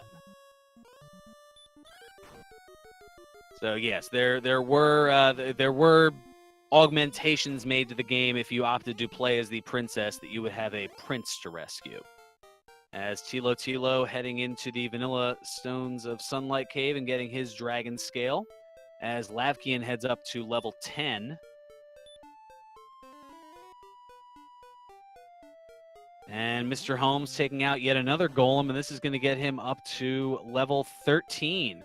So yes, there were augmentations made to the game if you opted to play as the princess, that you would have a prince to rescue. As Tilo heading into the Vanilla Stones of Sunlight Cave and getting his dragon scale, as Lavkian heads up to level 10. And Mr. Holmes taking out yet another golem, and this is going to get him up to level 13.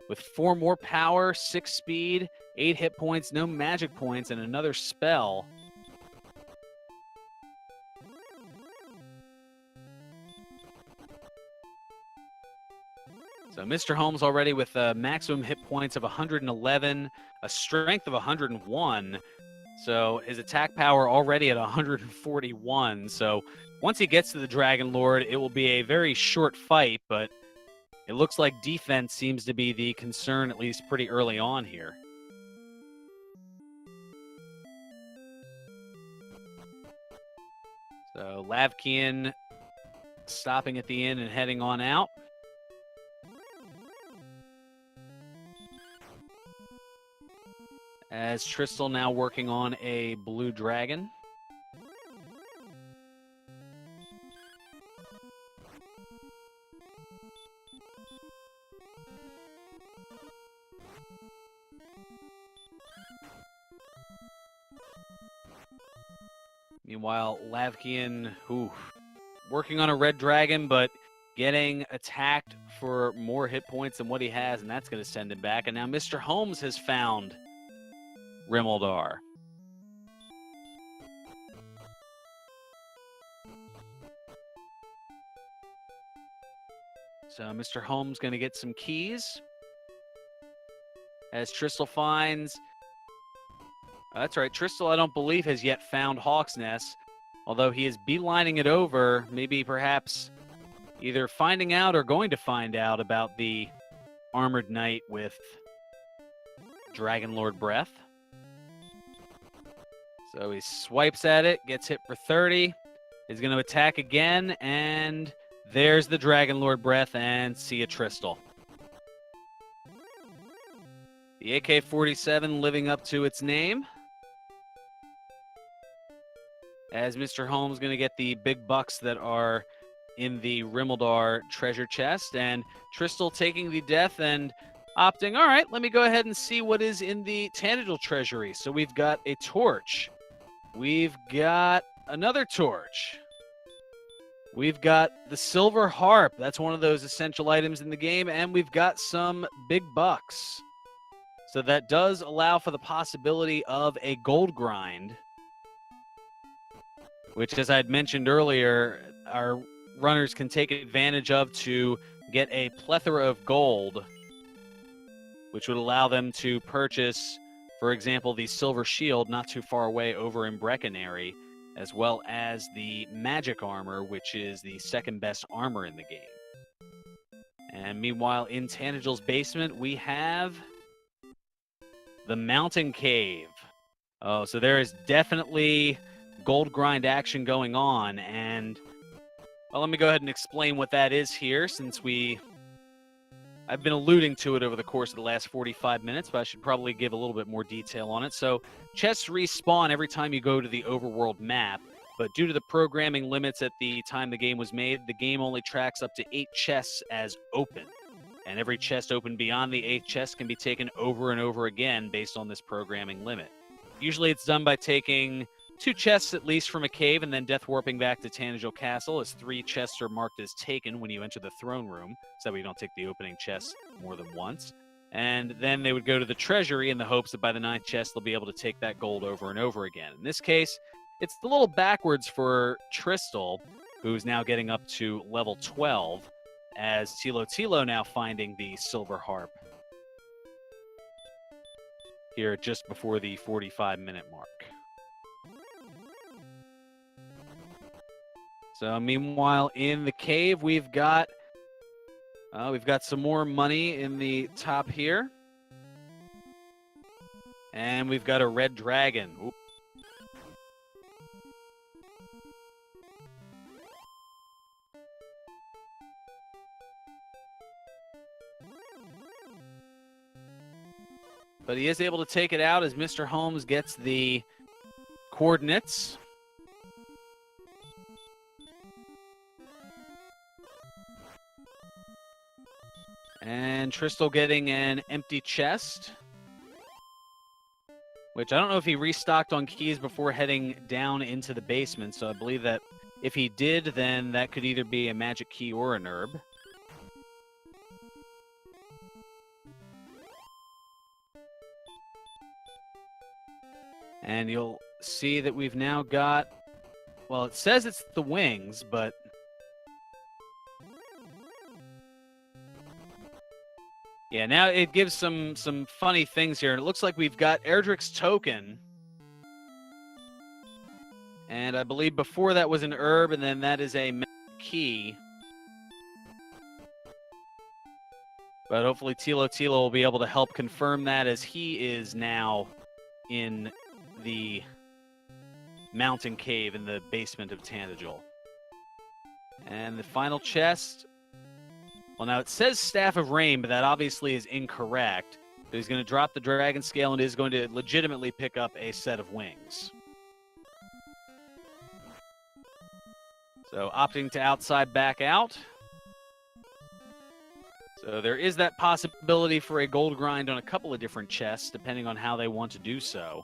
With 4 more power, 6 speed, 8 hit points, no magic points, and another spell. So Mr. Holmes already with maximum hit points of 111, a strength of 101. So his attack power already at 141. So once he gets to the Dragon Lord, it will be a very short fight, but it looks like defense seems to be the concern, at least pretty early on here. So Lavkian stopping at the inn and heading on out. As Tristal now working on a blue dragon. Meanwhile, Lavkian, working on a red dragon, but getting attacked for more hit points than what he has, and that's going to send him back. And now Mr. Holmes has found Rimuldar. So Mr. Holmes going to get some keys. As Tristal finds... that's right, Tristal, I don't believe, has yet found Hawk's Nest, although he is beelining it over, maybe perhaps either finding out or going to find out about the Armored Knight with Dragon Lord Breath. So he swipes at it, gets hit for 30. He's going to attack again, and there's the Dragon Lord Breath, and see ya, Tristal. The AK-47 living up to its name. As Mr. Holmes going to get the big bucks that are in the Rimmeldar treasure chest, and Tristal taking the death and opting, all right, let me go ahead and see what is in the Tangential treasury. So we've got a torch. We've got another torch. We've got the silver harp. That's one of those essential items in the game. And we've got some big bucks. So that does allow for the possibility of a gold grind, which, as I had mentioned earlier, our runners can take advantage of to get a plethora of gold, which would allow them to purchase, for example, the silver shield not too far away over in Breckenary, as well as the magic armor, which is the second best armor in the game. And meanwhile, in Tanagil's basement, we have the Mountain Cave. Oh, so there is definitely gold grind action going on, and well, let me go ahead and explain what that is here, since I've been alluding to it over the course of the last 45 minutes, but I should probably give a little bit more detail on it. So chests respawn every time you go to the overworld map, but due to the programming limits at the time the game was made, the game only tracks up to 8 chests as open. And every chest open beyond the 8 chests can be taken over and over again based on this programming limit. Usually it's done by taking 2 chests at least from a cave and then death warping back to Tangential Castle, as 3 chests are marked as taken when you enter the throne room, so that we don't take the opening chest more than once. And then they would go to the treasury in the hopes that by the 9th chest they'll be able to take that gold over and over again. In this case, it's a little backwards for Tristal, who's now getting up to level 12, as Tilo now finding the silver harp here just before the 45-minute mark. So meanwhile, in the cave, we've got some more money in the top here. And we've got a red dragon. Ooh. But he is able to take it out as Mr. Holmes gets the coordinates. And Tristal getting an empty chest, which I don't know if he restocked on keys before heading down into the basement, so I believe that if he did, then that could either be a magic key or an herb. And you'll see that we've now got, well, it says it's the wings, but yeah, now it gives some funny things here. It looks like we've got Erdrick's token. And I believe before that was an herb, and then that is a key. But hopefully Tilo will be able to help confirm that, as he is now in the mountain cave in the basement of Tangential. And the final chest. Well, now it says Staff of Rain, but that obviously is incorrect. So he's going to drop the Dragon Scale and is going to legitimately pick up a set of wings. So opting to outside back out. So there is that possibility for a gold grind on a couple of different chests, depending on how they want to do so.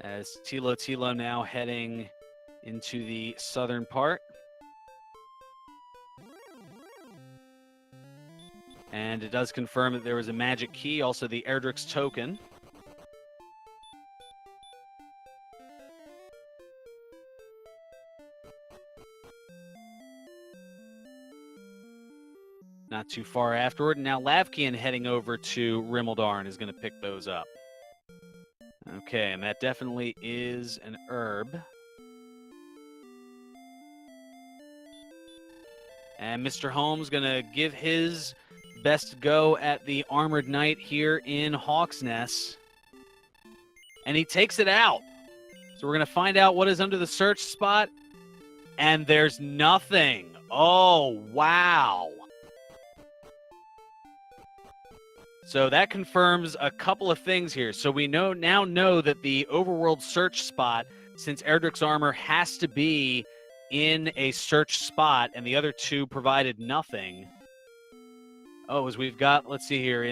As Tilo now heading into the southern part. And it does confirm that there was a magic key, also the Erdrick's token. Not too far afterward. And now Lavkian heading over to Rimmeldar and is going to pick those up. Okay, and that definitely is an herb. And Mr. Holmes going to give his best go at the Armored Knight here in Hawk's Nest. And he takes it out. So we're going to find out what is under the search spot. And there's nothing. Oh, wow. So that confirms a couple of things here. So we now know that the overworld search spot, since Erdrick's armor has to be in a search spot, and the other two provided nothing. Oh, as we've got, let's see here,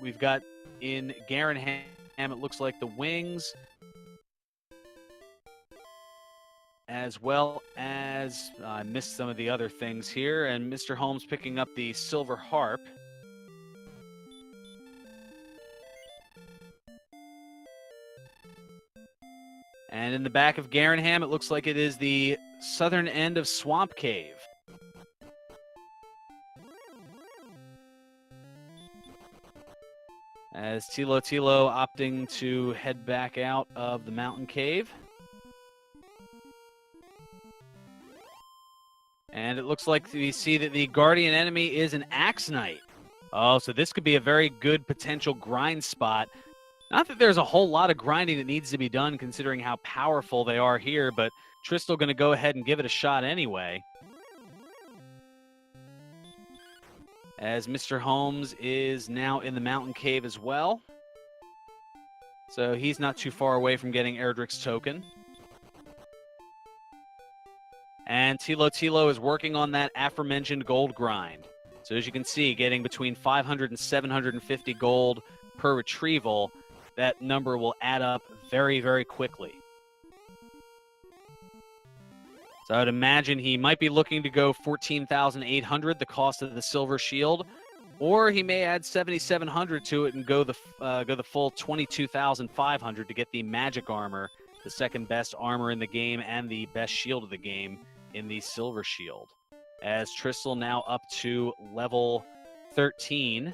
we've got in Garenham, it looks like the wings, as well as I missed some of the other things here, and Mr. Holmes picking up the silver harp. And in the back of Garenham, it looks like it is the southern end of Swamp Cave. As Tilo opting to head back out of the mountain cave. And it looks like we see that the guardian enemy is an Axe Knight. Oh, so this could be a very good potential grind spot. Not that there's a whole lot of grinding that needs to be done considering how powerful they are here, but Tristal going to go ahead and give it a shot anyway. As Mr. Holmes is now in the mountain cave as well. So he's not too far away from getting Erdrick's token. And Tilo is working on that aforementioned gold grind. So as you can see, getting between 500 and 750 gold per retrieval, that number will add up very, very quickly. So I would imagine he might be looking to go 14,800, the cost of the silver shield, or he may add 7,700 to it and go the full 22,500 to get the magic armor, the second best armor in the game and the best shield of the game in the silver shield. As Tristal now up to level 13.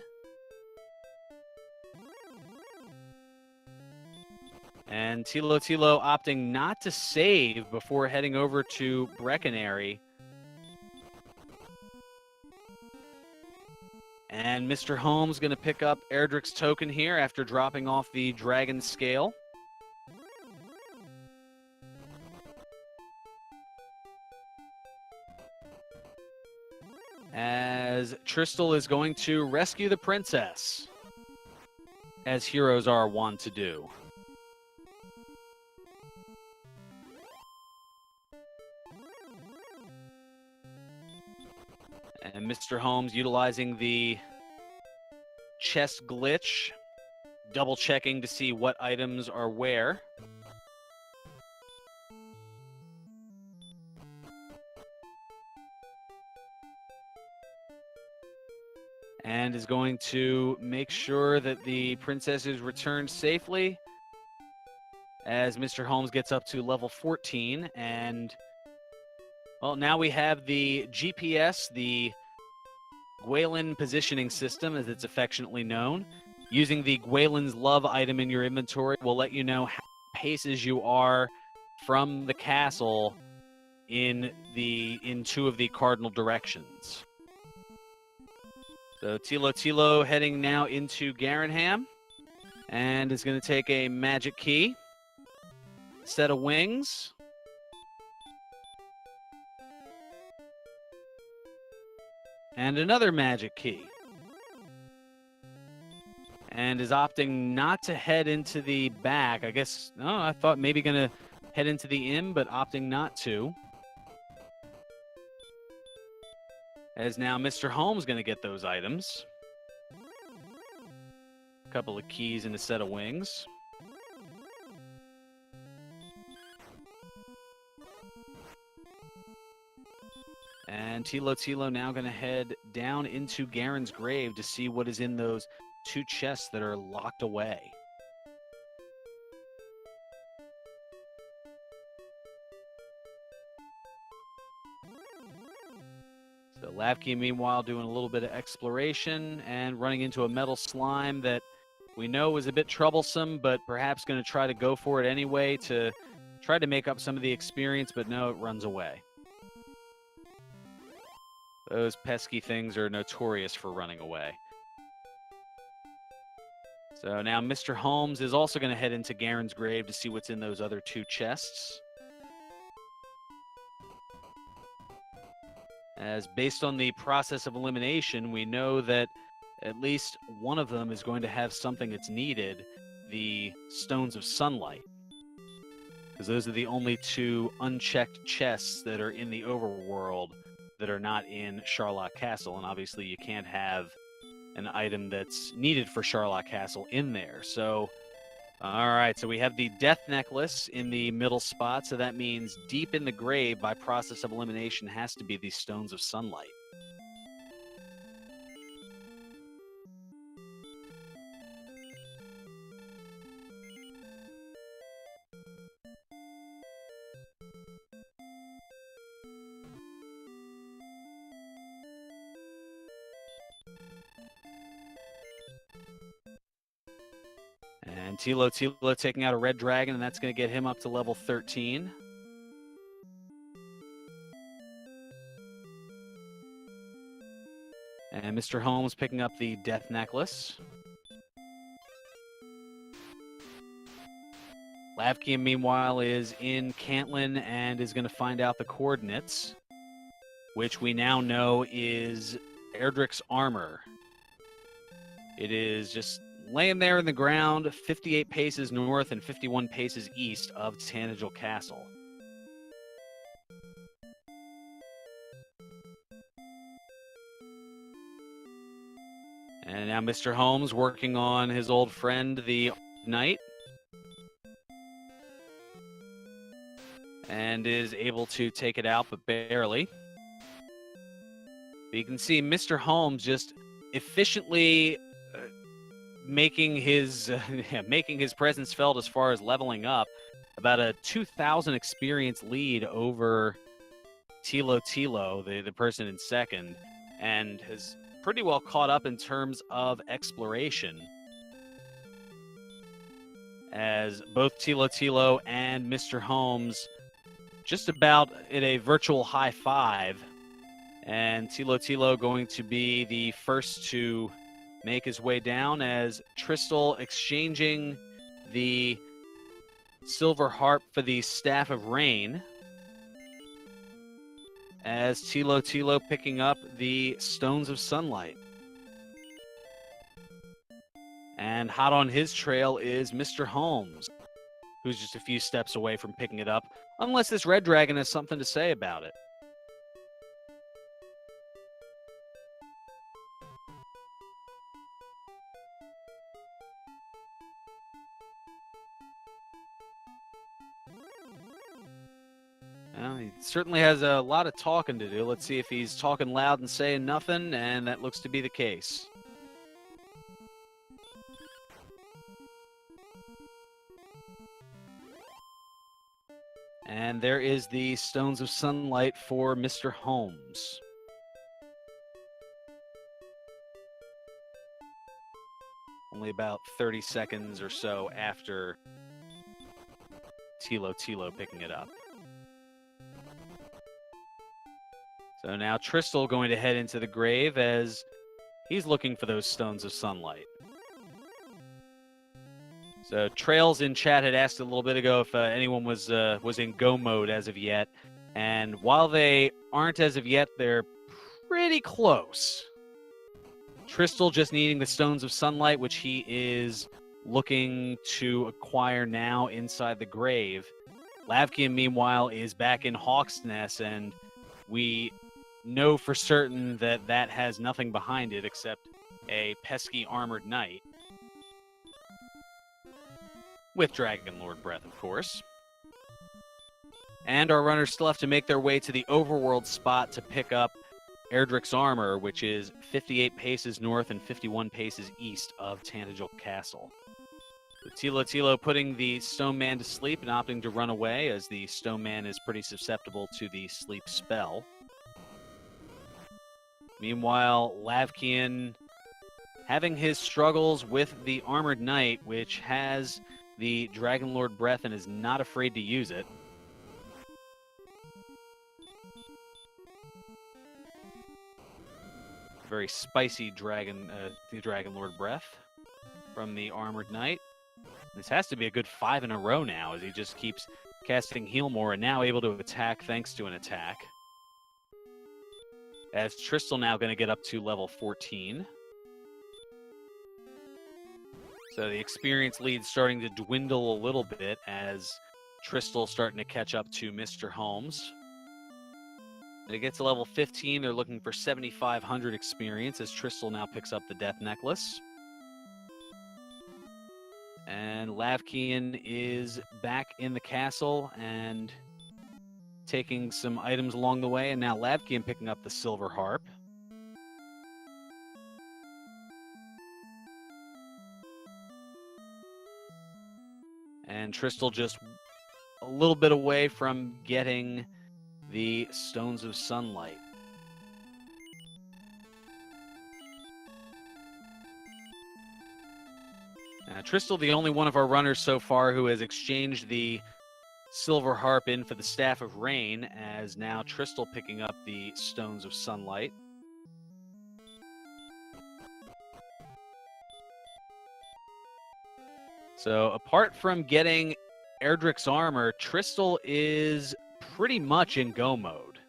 And Tilo opting not to save before heading over to Breckenary. And Mr. Holmes going to pick up Erdrick's token here after dropping off the dragon scale. As Tristal is going to rescue the princess, as heroes are wont to do. And Mr. Holmes utilizing the chest glitch, double checking to see what items are where. And is going to make sure that the princess is returned safely as Mr. Holmes gets up to level 14. And, well, now we have the GPS, the Gwaelin positioning system, as it's affectionately known. Using the Gwaelin's Love item in your inventory will let you know how paces you are from the castle in two of the cardinal directions. So Tilo heading now into Garenham and is going to take a magic key, set of wings, and another magic key. And is opting not to head into the back. I guess, no, I thought maybe going to head into the inn, but opting not to. As now Mr. Holmes going to get those items. A couple of keys and a set of wings. And Tilo now going to head down into Garen's grave to see what is in those two chests that are locked away. So Lavkey, meanwhile, doing a little bit of exploration and running into a metal slime that we know was a bit troublesome, but perhaps going to try to go for it anyway to try to make up some of the experience, but no, it runs away. Those pesky things are notorious for running away. So now Mr. Holmes is also going to head into Garen's grave to see what's in those other two chests. As based on the process of elimination, we know that at least one of them is going to have something that's needed, the Stones of Sunlight. Because those are the only two unchecked chests that are in the overworld that are not in Sharlock Castle. And obviously you can't have an item that's needed for Sharlock Castle in there. So, all right, so we have the Death Necklace in the middle spot. So that means deep in the grave by process of elimination has to be the Stones of Sunlight. And Tilo taking out a red dragon, and that's going to get him up to level 13. And Mr. Holmes picking up the Death Necklace. Lavkian, meanwhile, is in Cantlin and is going to find out the coordinates, which we now know is Erdrick's armor. It is just laying there in the ground, 58 paces north and 51 paces east of Tanagel Castle. And now Mr. Holmes working on his old friend, the Knight. And is able to take it out, but barely. But you can see Mr. Holmes just efficiently making his presence felt as far as leveling up. About a 2,000 experience lead over Tilo, the person in second, and has pretty well caught up in terms of exploration, as both Tilo and Mr. Holmes just about at a virtual high five, and Tilo going to be the first to make his way down, as Tristal exchanging the silver harp for the Staff of Rain, as Tilo picking up the Stones of Sunlight. And hot on his trail is Mr. Holmes, who's just a few steps away from picking it up, unless this red dragon has something to say about it. Well, he certainly has a lot of talking to do. Let's see if he's talking loud and saying nothing, and that looks to be the case. And there is the Stones of Sunlight for Mr. Holmes. Only about 30 seconds or so after Tilo picking it up. So now Tristal going to head into the grave as he's looking for those Stones of Sunlight. So Trails in chat had asked a little bit ago if anyone was in go mode as of yet. And while they aren't as of yet, they're pretty close. Tristal just needing the Stones of Sunlight, which he is looking to acquire now inside the grave. Lavkian, meanwhile, is back in Hawk's Nest, and we know for certain that that has nothing behind it except a pesky armored knight. With Dragon Lord Breath, of course. And our runners still have to make their way to the overworld spot to pick up Erdrick's armor, which is 58 paces north and 51 paces east of Tanagel Castle. So Tilo putting the Stone Man to sleep and opting to run away, as the Stone Man is pretty susceptible to the sleep spell. Meanwhile, Lavkian having his struggles with the Armored Knight, which has the Dragon Lord Breath and is not afraid to use it. Very spicy the Dragon Lord Breath from the Armored Knight. This has to be a good 5 in a row now, as he just keeps casting Heal More and now able to attack thanks to an attack. As Tristal now going to get up to level 14. So the experience lead's starting to dwindle a little bit as Tristal's starting to catch up to Mr. Holmes. When it gets to level 15, they're looking for 7,500 experience as Tristal now picks up the Death Necklace. And Lavkian is back in the castle and taking some items along the way. And now Lavkian picking up the Silver Harp. And Tristal just a little bit away from getting the Stones of Sunlight. Tristal, the only one of our runners so far who has exchanged the Silver Harp in for the Staff of Rain, as now Tristal picking up the Stones of Sunlight. So apart from getting Erdrick's armor, Tristal is pretty much in go mode.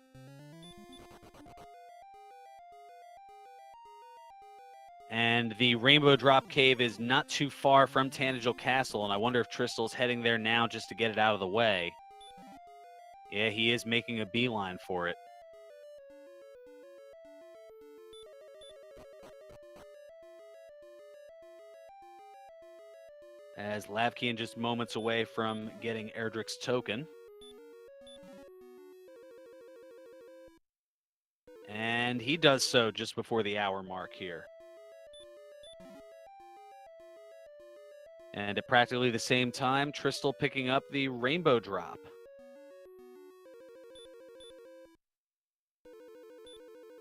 And the Rainbow Drop Cave is not too far from Tanagel Castle, and I wonder if Tristal's heading there now just to get it out of the way. Yeah, he is making a beeline for it. As Lavkian just moments away from getting Erdrick's token. And he does so just before the hour mark here. And at practically the same time, Tristal picking up the Rainbow Drop.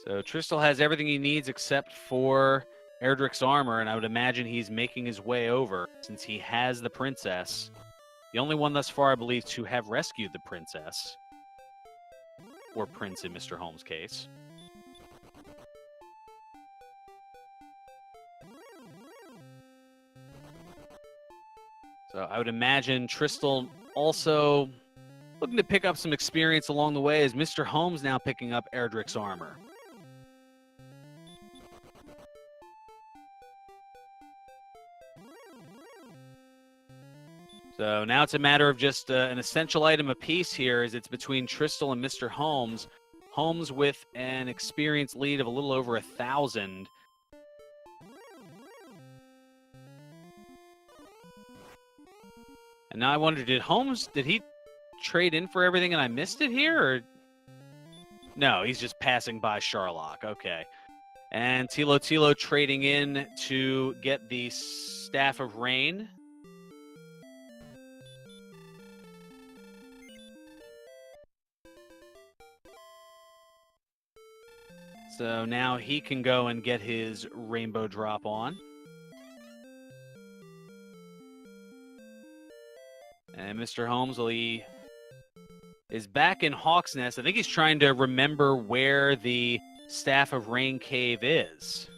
So Tristal has everything he needs except for Erdrick's armor, and I would imagine he's making his way over since he has the princess. The only one thus far, I believe, to have rescued the princess. Or prince in Mr. Holmes' case. So I would imagine Tristal also looking to pick up some experience along the way as Mr. Holmes now picking up Erdrick's armor. So now it's a matter of just an essential item apiece here as it's between Tristal and Mr. Holmes. Holmes with an experience lead of a little over 1,000. And now I wonder, did he trade in for everything and I missed it here? Or no, he's just passing by Sharlock. Okay. And Tilo trading in to get the Staff of Rain. So now he can go and get his Rainbow Drop on. And Mr. Holmes, he is back in Hawk's Nest. I think he's trying to remember where the Staff of Rain cave is.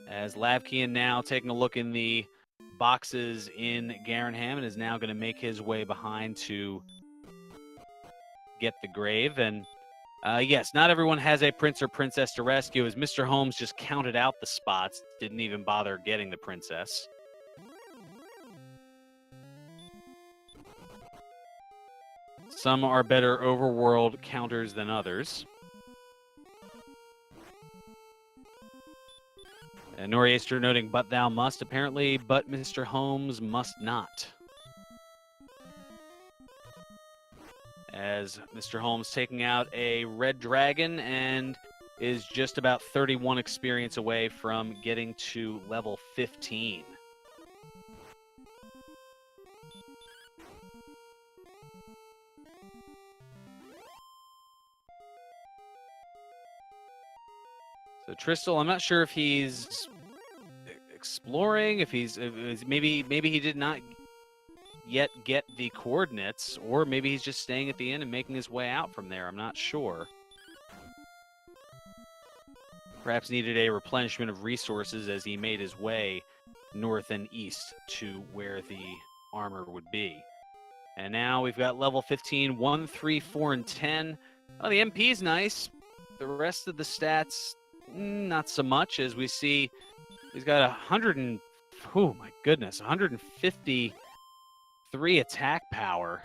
As Lavkian now taking a look in the boxes in Garenham and is now going to make his way behind to get the grave. And yes, not everyone has a prince or princess to rescue, as Mr. Holmes just counted out the spots, didn't even bother getting the princess. Some are better overworld counters than others. And Noriester noting, but thou must, apparently, but Mr. Holmes must not. As Mr. Holmes taking out a red dragon and is just about 31 experience away from getting to level 15. So Tristal, I'm not sure if he's exploring, if maybe he did not yet get the coordinates, or maybe he's just staying at the inn and making his way out from there. I'm not sure. Perhaps needed a replenishment of resources as he made his way north and east to where the armor would be. And now we've got level 15, 1, 3, 4, and 10. Oh, the MP's nice. The rest of the stats Not so much, as we see he's got 153 attack power.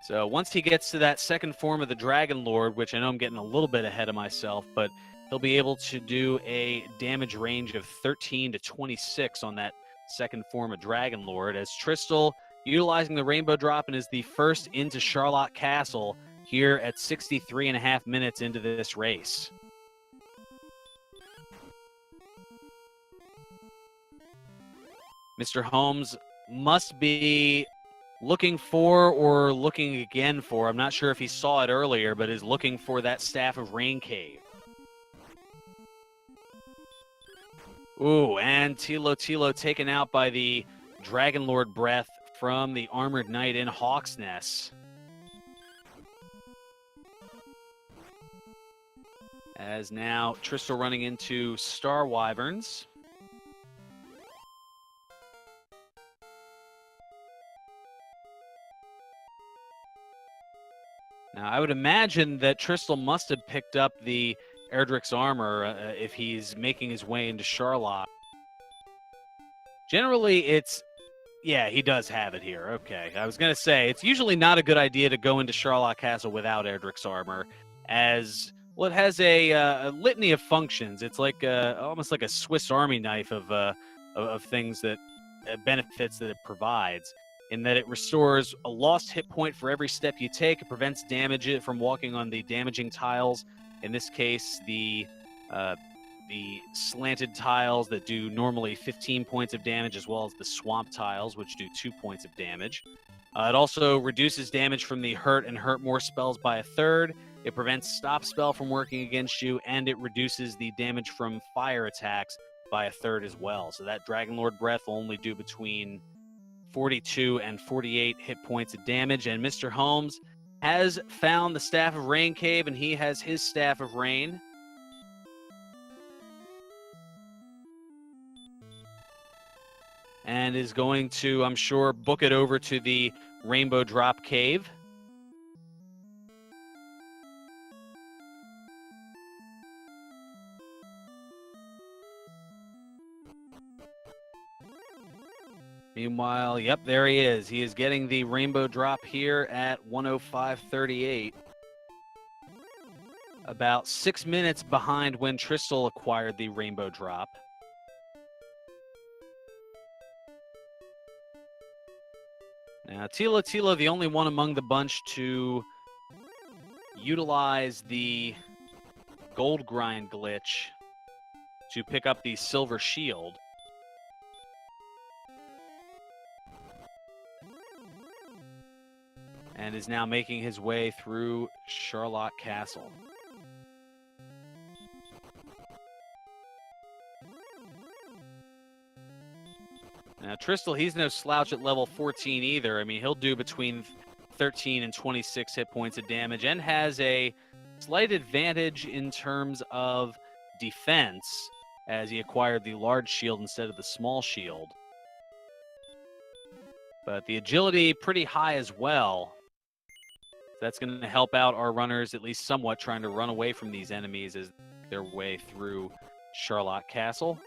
So once he gets to that second form of the Dragon Lord, which I know I'm getting a little bit ahead of myself, but he'll be able to do a damage range of 13 to 26 on that second form of Dragon Lord, as Tristal, utilizing the Rainbow Drop, and is the first into Charlotte Castle here at 63.5 minutes into this race. Mr. Holmes must be looking for, or looking again for, I'm not sure if he saw it earlier, but is looking for that Staff of Rain Cave. Ooh, and Tilo taken out by the Dragon Lord Breath from the Armored Knight in Hawk's Nest. As now Tristal running into Star Wyverns. Now, I would imagine that Tristal must have picked up the Erdrick's armor if he's making his way into Charlotte. Generally, yeah, he does have it here. Okay, I was going to say, it's usually not a good idea to go into Charlotte Castle without Erdrick's armor, as, well, it has a litany of functions. It's like almost like a Swiss Army knife of things that benefits that it provides, in that it restores a lost hit point for every step you take. It prevents damage from walking on the damaging tiles. In this case, the slanted tiles that do normally 15 points of damage, as well as the swamp tiles, which do 2 points of damage. It also reduces damage from the hurt and hurt more spells by a third. It prevents stop spell from working against you, and it reduces the damage from fire attacks by a third as well. So that Dragon Lord Breath will only do between 42 and 48 hit points of damage. And Mr. Holmes has found the Staff of Rain Cave, and he has his Staff of Rain. And is going to, I'm sure, book it over to the Rainbow Drop Cave. Meanwhile, yep, there he is. He is getting the Rainbow Drop here at 105.38. About 6 minutes behind when Tristal acquired the Rainbow Drop. Now, Tilo, the only one among the bunch to utilize the Gold Grind glitch to pick up the Silver Shield. And is now making his way through Charlotte Castle. Now, Tristal, he's no slouch at level 14 either. I mean, he'll do between 13 and 26 hit points of damage, and has a slight advantage in terms of defense, as he acquired the large shield instead of the small shield. But the agility pretty high as well. That's going to help out our runners at least somewhat, trying to run away from these enemies as their way through Charlotte Castle.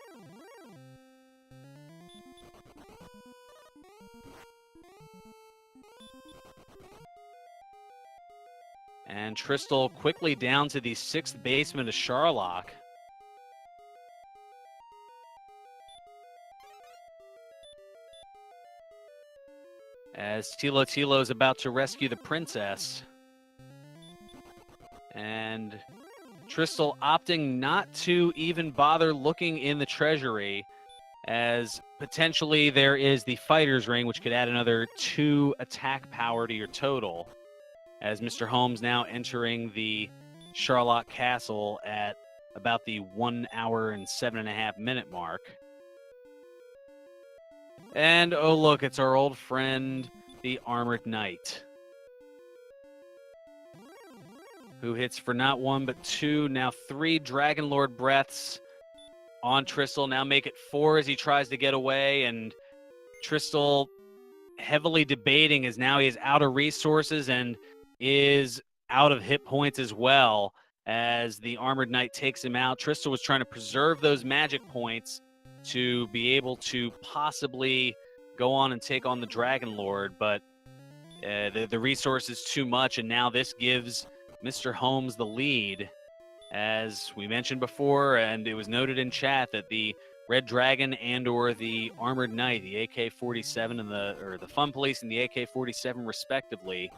And Tristal quickly down to the 6th basement of Charlotte. As Tilo is about to rescue the princess. And Tristal opting not to even bother looking in the treasury, as potentially there is the fighter's ring, which could add another 2 attack power to your total. As Mr. Holmes now entering the Charlotte Castle at about the 1 hour and 7.5 minute mark. And, oh look, it's our old friend, the Armored Knight, who hits for not 1, but 2, now 3 Dragon Lord Breaths on Tristal. Now make it 4 as he tries to get away, and Tristal heavily debating, as now he is out of resources and is out of hit points as well, as the Armored Knight takes him out. Tristal was trying to preserve those magic points to be able to possibly go on and take on the Dragon Lord, but the resource is too much, and now this gives Mr. Holmes the lead. As we mentioned before, and it was noted in chat, that the Red Dragon and or the Armored Knight, the AK-47 and the Fun Police and the AK-47 respectively,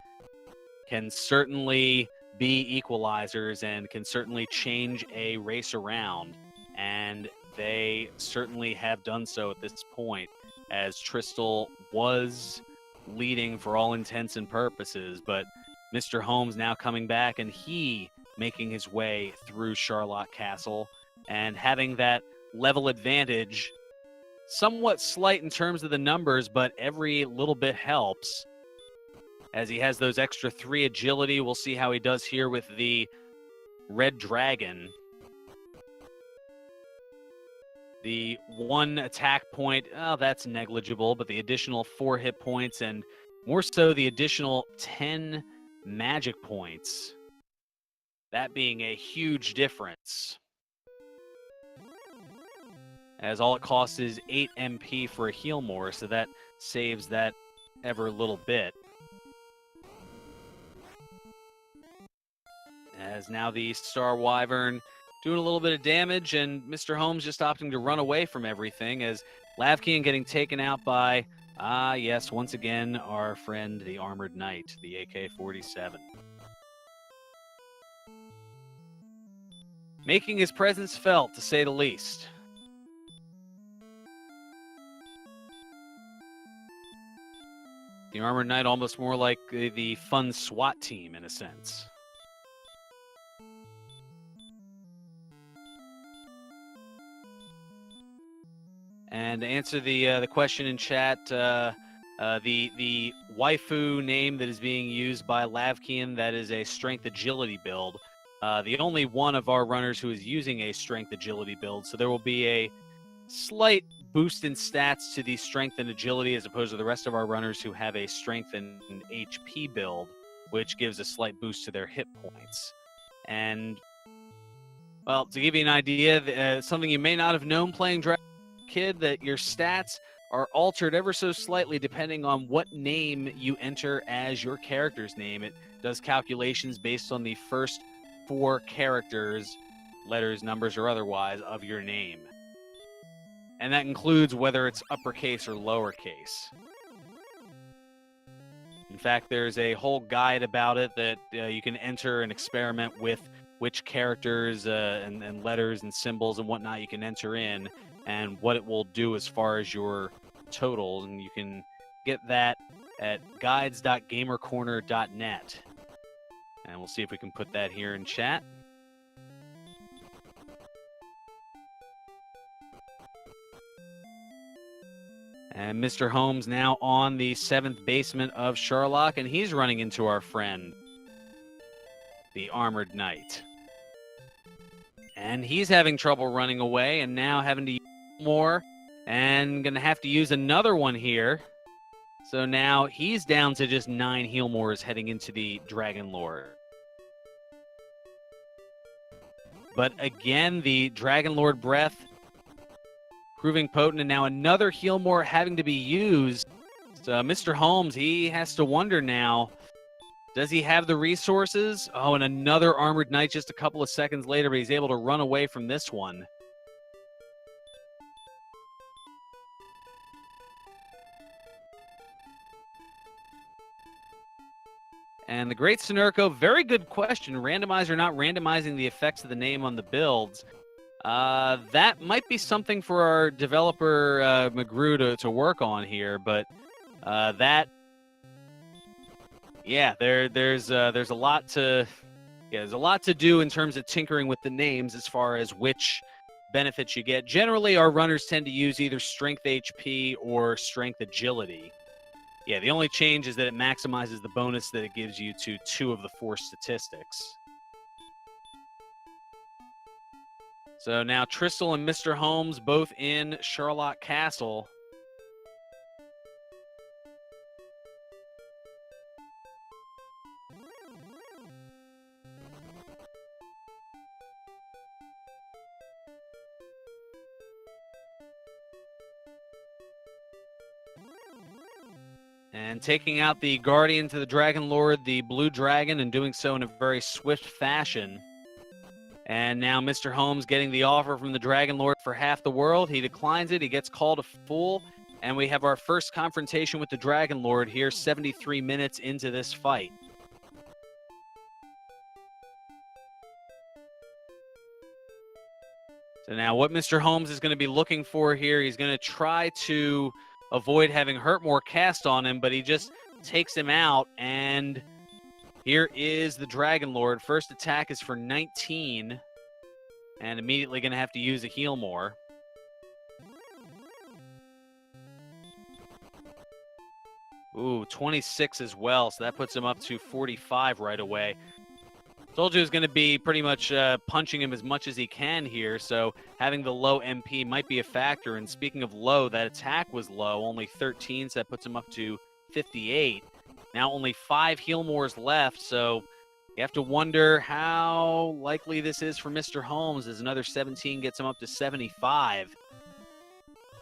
can certainly be equalizers and can certainly change a race around. And they certainly have done so at this point, as Tristal was leading for all intents and purposes. But Mr. Holmes now coming back, and he making his way through Charlotte Castle and having that level advantage, somewhat slight in terms of the numbers, but every little bit helps, as he has those extra 3 agility. We'll see how he does here with the Red Dragon. The 1 attack point, that's negligible, but the additional 4 hit points, and more so the additional 10 magic points, that being a huge difference, as all it costs is 8 MP for a heal more, so that saves that ever little bit. As now the Star Wyvern doing a little bit of damage, and Mr. Holmes just opting to run away from everything, as Lavkian getting taken out by, yes, once again, our friend the Armored Knight, the AK-47. Making his presence felt, to say the least. The Armored Knight almost more like the fun SWAT team in a sense. And to answer the question in chat, the waifu name that is being used by Lavkian, that is a strength agility build. The only one of our runners who is using a strength agility build, so there will be a slight boost in stats to the strength and agility as opposed to the rest of our runners who have a strength and HP build, which gives a slight boost to their hit points. And, well, to give you an idea, something you may not have known playing Dragon Kid, that your stats are altered ever so slightly depending on what name you enter as your character's name. It does calculations based on the first 4 characters, letters, numbers, or otherwise, of your name. And that includes whether it's uppercase or lowercase. In fact, there's a whole guide about it that you can enter and experiment with which characters and letters and symbols and whatnot you can enter in, and what it will do as far as your totals. And you can get that at guides.gamercorner.net. And we'll see if we can put that here in chat. And Mr. Holmes now on the 7th basement of Charlotte, and he's running into our friend, the Armored Knight. And he's having trouble running away, and now having to use more, and going to have to use another one here. So now he's down to just 9 heal mores heading into the Dragon Lord. But again, the Dragon Lord breath proving potent, and now another heal more having to be used. So Mr. Holmes, he has to wonder now, does he have the resources? Oh, and another Armored Knight just a couple of seconds later, but he's able to run away from this one. And the Great Sinerko, very good question. Randomizer not randomizing the effects of the name on the builds. That might be something for our developer, McGrew, to work on here, but there's a lot to do in terms of tinkering with the names as far as which benefits you get. Generally, our runners tend to use either strength HP or strength agility. Yeah, the only change is that it maximizes the bonus that it gives you to 2 of the 4 statistics. So now Tristal and Mr. Holmes both in Charlotte Castle. And taking out the Guardian to the Dragon Lord, the Blue Dragon, and doing so in a very swift fashion. And now Mr. Holmes getting the offer from the Dragon Lord for half the world. He declines it. He gets called a fool. And we have our first confrontation with the Dragon Lord here 73 minutes into this fight. So now what Mr. Holmes is going to be looking for here, he's going to try to avoid having Hurtmore cast on him, but he just takes him out. And here is the Dragon Lord. First attack is for 19. And immediately going to have to use a heal more. Ooh, 26 as well, so that puts him up to 45 right away. Told you he was going to be pretty much punching him as much as he can here, so having the low MP might be a factor. And speaking of low, that attack was low, only 13, so that puts him up to 58. Now only 5 heal mores left, so you have to wonder how likely this is for Mr. Holmes, as another 17 gets him up to 75.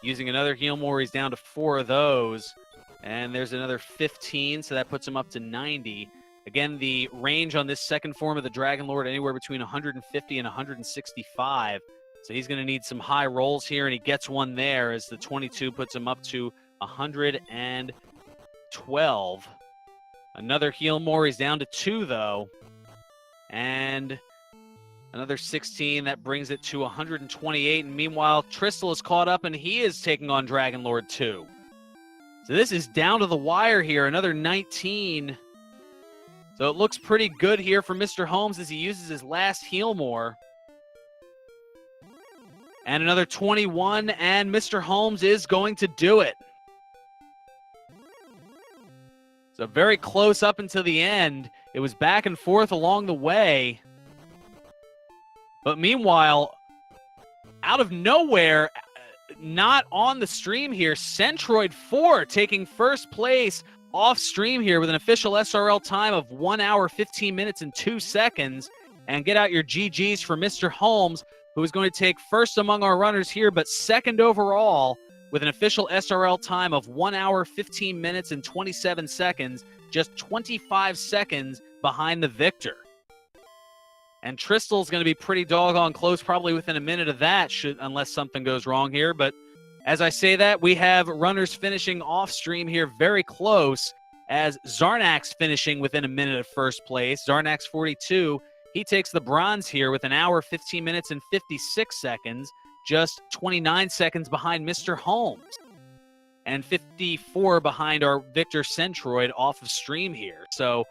Using another heal more, he's down to 4 of those. And there's another 15, so that puts him up to 90. Again, the range on this second form of the Dragon Lord, anywhere between 150 and 165. So he's going to need some high rolls here, and he gets one there as the 22 puts him up to 112. Another heal more. He's down to 2, though. And another 16. That brings it to 128. And meanwhile, Tristal is caught up, and he is taking on Dragon Lord 2. So this is down to the wire here. Another 19. So it looks pretty good here for Mr. Holmes as he uses his last heal more. And another 21, and Mr. Holmes is going to do it. So very close up until the end. It was back and forth along the way. But meanwhile, out of nowhere, not on the stream here, Centroid 4 taking first place off stream here with an official SRL time of 1 hour, 15 minutes, and 2 seconds. And get out your GGs for Mr. Holmes, who is going to take first among our runners here, but second overall with an official SRL time of 1 hour, 15 minutes, and 27 seconds, just 25 seconds behind the victor. And Tristal's going to be pretty doggone close, probably within a minute of that, unless something goes wrong here. But as I say that, we have runners finishing off stream here very close, as Zarnax finishing within a minute of first place. Zarnax 42, he takes the bronze here with an hour, 15 minutes, and 56 seconds, just 29 seconds behind Mr. Holmes, and 54 behind our Victor Centroid off of stream here. So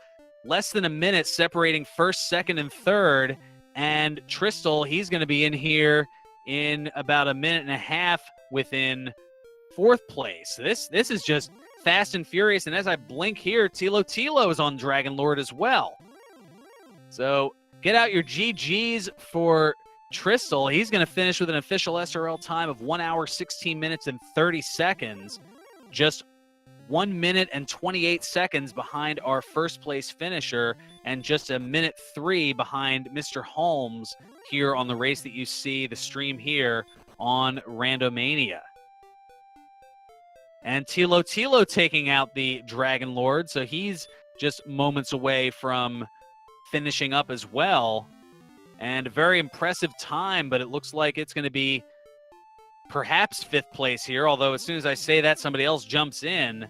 less than a minute separating first, second, and third. And Tristal, he's going to be in here in about a minute and a half within fourth place. This is just fast and furious. And as I blink here, Tilo is on Dragon Lord as well. So get out your GGs for Tristal. He's going to finish with an official SRL time of 1 hour, 16 minutes, and 30 seconds. Just 1 minute and 28 seconds behind our first place finisher, and just a minute 3 behind Mr. Holmes here on the race that you see, the stream here on Randomania. And Tilo taking out the Dragon Lord, so he's just moments away from finishing up as well. And a very impressive time, but it looks like it's going to be perhaps 5th place here, although as soon as I say that, somebody else jumps in.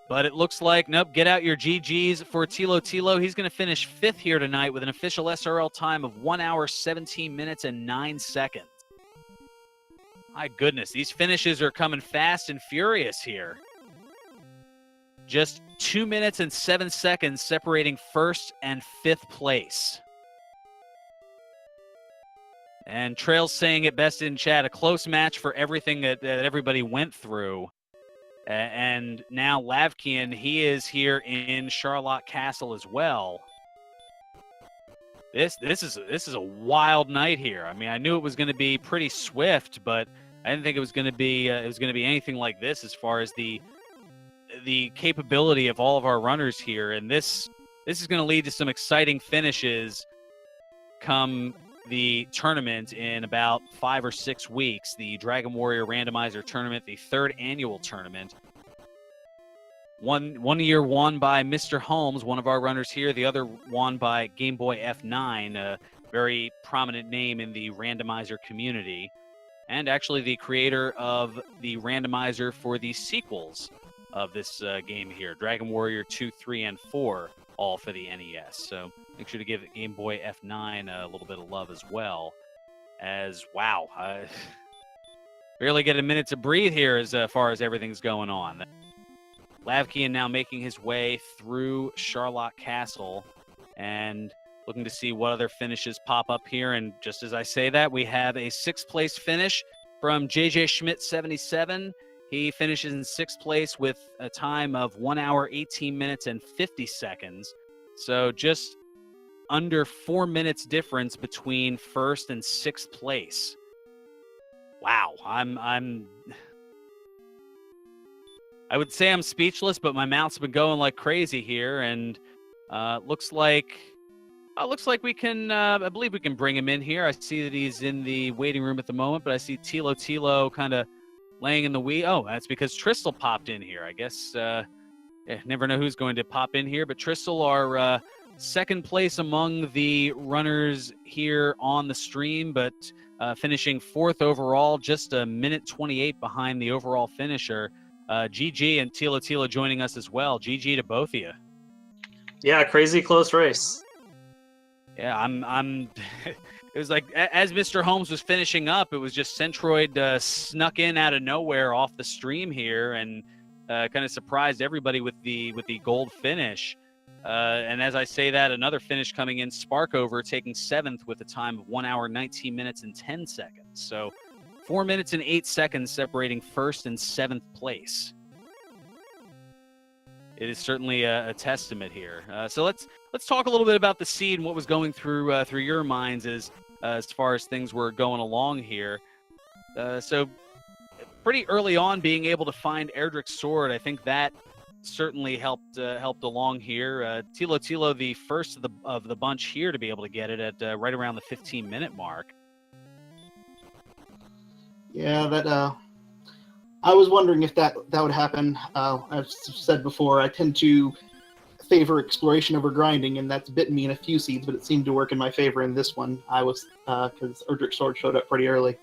But it looks like, nope, get out your GGs for Tilo. He's going to finish 5th here tonight with an official SRL time of 1 hour, 17 minutes, and 9 seconds. My goodness, these finishes are coming fast and furious here. Just 2 minutes and 7 seconds separating 1st and 5th place. And Trail's saying it best in chat, a close match for everything that everybody went through. And now Lavkian, he is here in Charlotte Castle as well. This is a wild night here. I mean, I knew it was going to be pretty swift, but I didn't think it was going to be anything like this as far as the capability of all of our runners here. And this is going to lead to some exciting finishes come the tournament in about 5 or 6 weeks, the Dragon Warrior Randomizer tournament, the 3rd annual tournament. One year won by Mr. Holmes, one of our runners here. The other won by Game Boy F9, a very prominent name in the randomizer community, and actually the creator of the randomizer for the sequels of this game here, Dragon Warrior 2, 3, and 4, all for the NES. So make sure to give Game Boy F9 a little bit of love as well. Wow, barely get a minute to breathe here as far as everything's going on. Lavkian now making his way through Charlotte Castle and looking to see what other finishes pop up here. And just as I say that, we have a 6th place finish from JJ Schmidt 77. He finishes in 6th place with a time of 1 hour, 18 minutes, and 50 seconds. So just under 4 minutes difference between 1st and 6th place. Wow, I would say I'm speechless, but my mouth's been going like crazy here, and looks like we can. I believe we can bring him in here. I see that he's in the waiting room at the moment, but I see Tilo kind of laying in the wee. Oh, that's because Tristel popped in here. I guess never know who's going to pop in here, but Tristel, our 2nd place among the runners here on the stream, but finishing 4th overall, just a minute 28 behind the overall finisher. GG and Tilo joining us as well. GG to both of you. Yeah, crazy close race. Yeah, I'm it was like as Mr. Holmes was finishing up, it was just Centroid snuck in out of nowhere off the stream here and kind of surprised everybody with the gold finish. And as I say that, another finish coming in, Sparkover taking 7th with a time of 1 hour, 19 minutes, and 10 seconds. So 4 minutes and 8 seconds separating 1st and 7th place. It is certainly a testament here. So let's talk a little bit about the seed and what was going through your minds as far as things were going along here. So pretty early on, being able to find Erdrick's sword, I think that certainly helped along here. Tilo, the first of the bunch here to be able to get it at right around the 15-minute mark. Yeah, that I was wondering if that would happen. I've said before, I tend to favor exploration over grinding, and that's bitten me in a few seeds, but it seemed to work in my favor in this one. I was because Erdrick's sword showed up pretty early.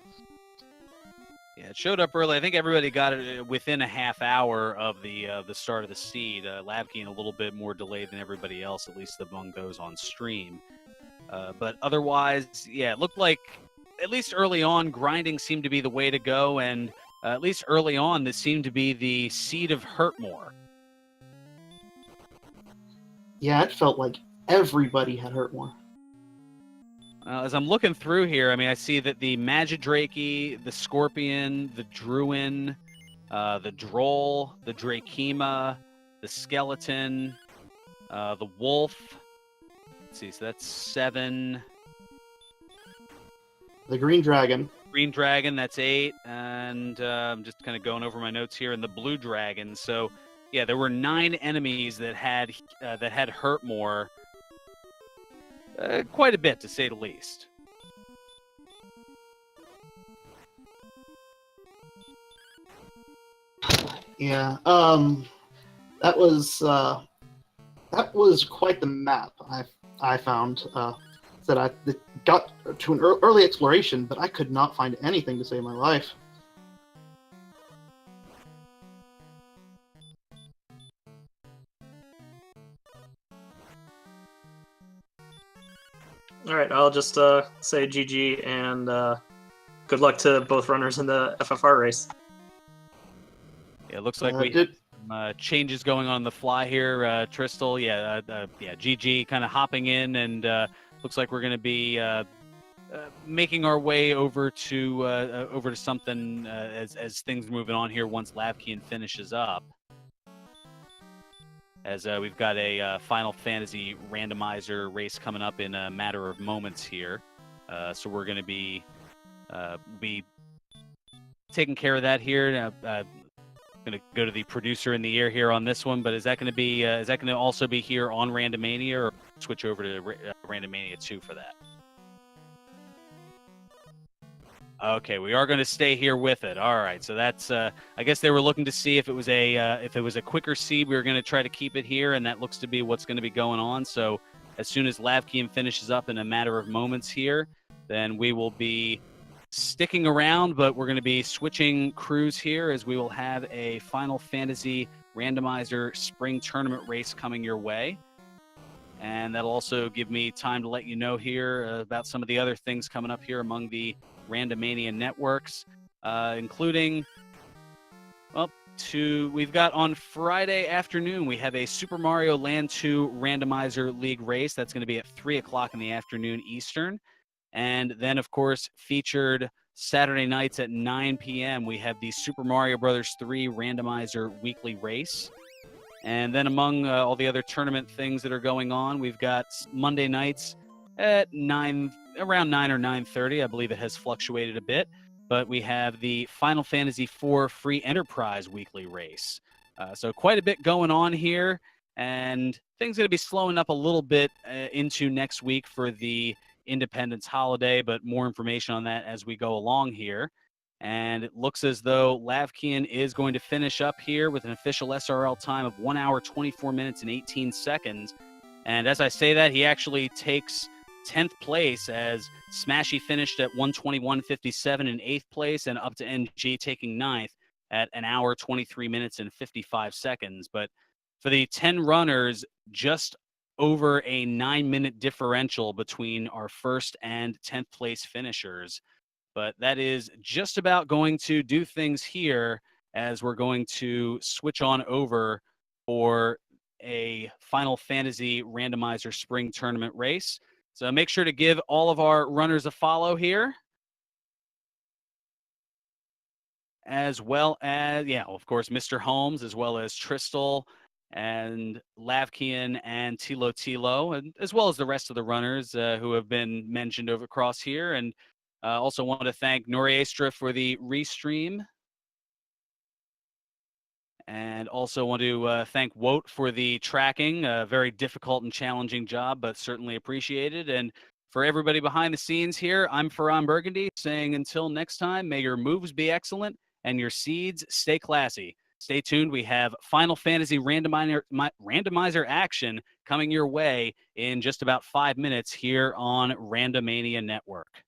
Yeah, it showed up early. I think everybody got it within a half hour of the start of the seed. Lavkian a little bit more delayed than everybody else, at least among those on stream. But otherwise, yeah, it looked like at least early on, grinding seemed to be the way to go, and at least early on, this seemed to be the seed of Hurtmore. Yeah, it felt like everybody had Hurtmore. As I'm looking through here, I mean, I see that the Magidrake, the Scorpion, the Druin, the Droll, the Drakema, the Skeleton, the Wolf. Let's see, so that's 7. The Green Dragon. Green Dragon, that's 8. And I'm just kind of going over my notes here. And the Blue Dragon. So, yeah, there were 9 enemies that had Hurtmore. Quite a bit, to say the least. Yeah, that was quite the map I found. That I got to an early exploration, but I could not find anything to save my life. All right, I'll just say GG and good luck to both runners in the FFR race. Yeah, it looks like we have changes going on the fly here. Tristel, GG kind of hopping in, and looks like we're going to be making our way over to something as things are moving on here once Lavkian finishes up. As we've got a Final Fantasy randomizer race coming up in a matter of moments here. So we're going to be taking care of that here. Going to go to the producer in the ear here on this one, but is that going to also be here on Randomania, or switch over to Randomania 2 for that? Okay, we are going to stay here with it. All right, so that's. I guess they were looking to see if it was a quicker seed. We were going to try to keep it here, and that looks to be what's going to be going on. So as soon as Lavkian finishes up in a matter of moments here, then we will be sticking around, but we're going to be switching crews here as we will have a Final Fantasy Randomizer Spring Tournament race coming your way. And that'll also give me time to let you know here about some of the other things coming up here among the Randomania networks, including, we've got on Friday afternoon, we have a Super Mario Land 2 Randomizer League race. That's going to be at 3 o'clock in the afternoon Eastern. And then, of course, featured Saturday nights at 9 p.m., we have the Super Mario Bros. 3 Randomizer Weekly Race. And then among all the other tournament things that are going on, we've got Monday nights at around 9 or 9:30. I believe it has fluctuated a bit. But we have the Final Fantasy IV Free Enterprise Weekly Race. So quite a bit going on here. And things going to be slowing up a little bit into next week for the Independence holiday, but more information on that as we go along here. And it looks as though Lavkian is going to finish up here with an official SRL time of 1 hour, 24 minutes, and 18 seconds. And as I say that, he actually takes 10th place as Smashy finished at 1:21:57 in 8th place, and up to NG taking 9th at 1 hour, 23 minutes, and 55 seconds. But for the 10 runners, just over a 9-minute differential between our first and 10th place finishers. But that is just about going to do things here as we're going to switch on over for a Final Fantasy Randomizer Spring Tournament race. So make sure to give all of our runners a follow here. As well as, of course, Mr. Holmes, as well as Tristal and Lavkian and Tilo, and as well as the rest of the runners who have been mentioned over across here. And also want to thank Noriestra for the restream. And also want to thank Wout for the tracking. A very difficult and challenging job, but certainly appreciated. And for everybody behind the scenes here, I'm Ferran Burgundy saying until next time, may your moves be excellent and your seeds stay classy. Stay tuned. We have Final Fantasy Randomizer action coming your way in just about 5 minutes here on Randomania Network.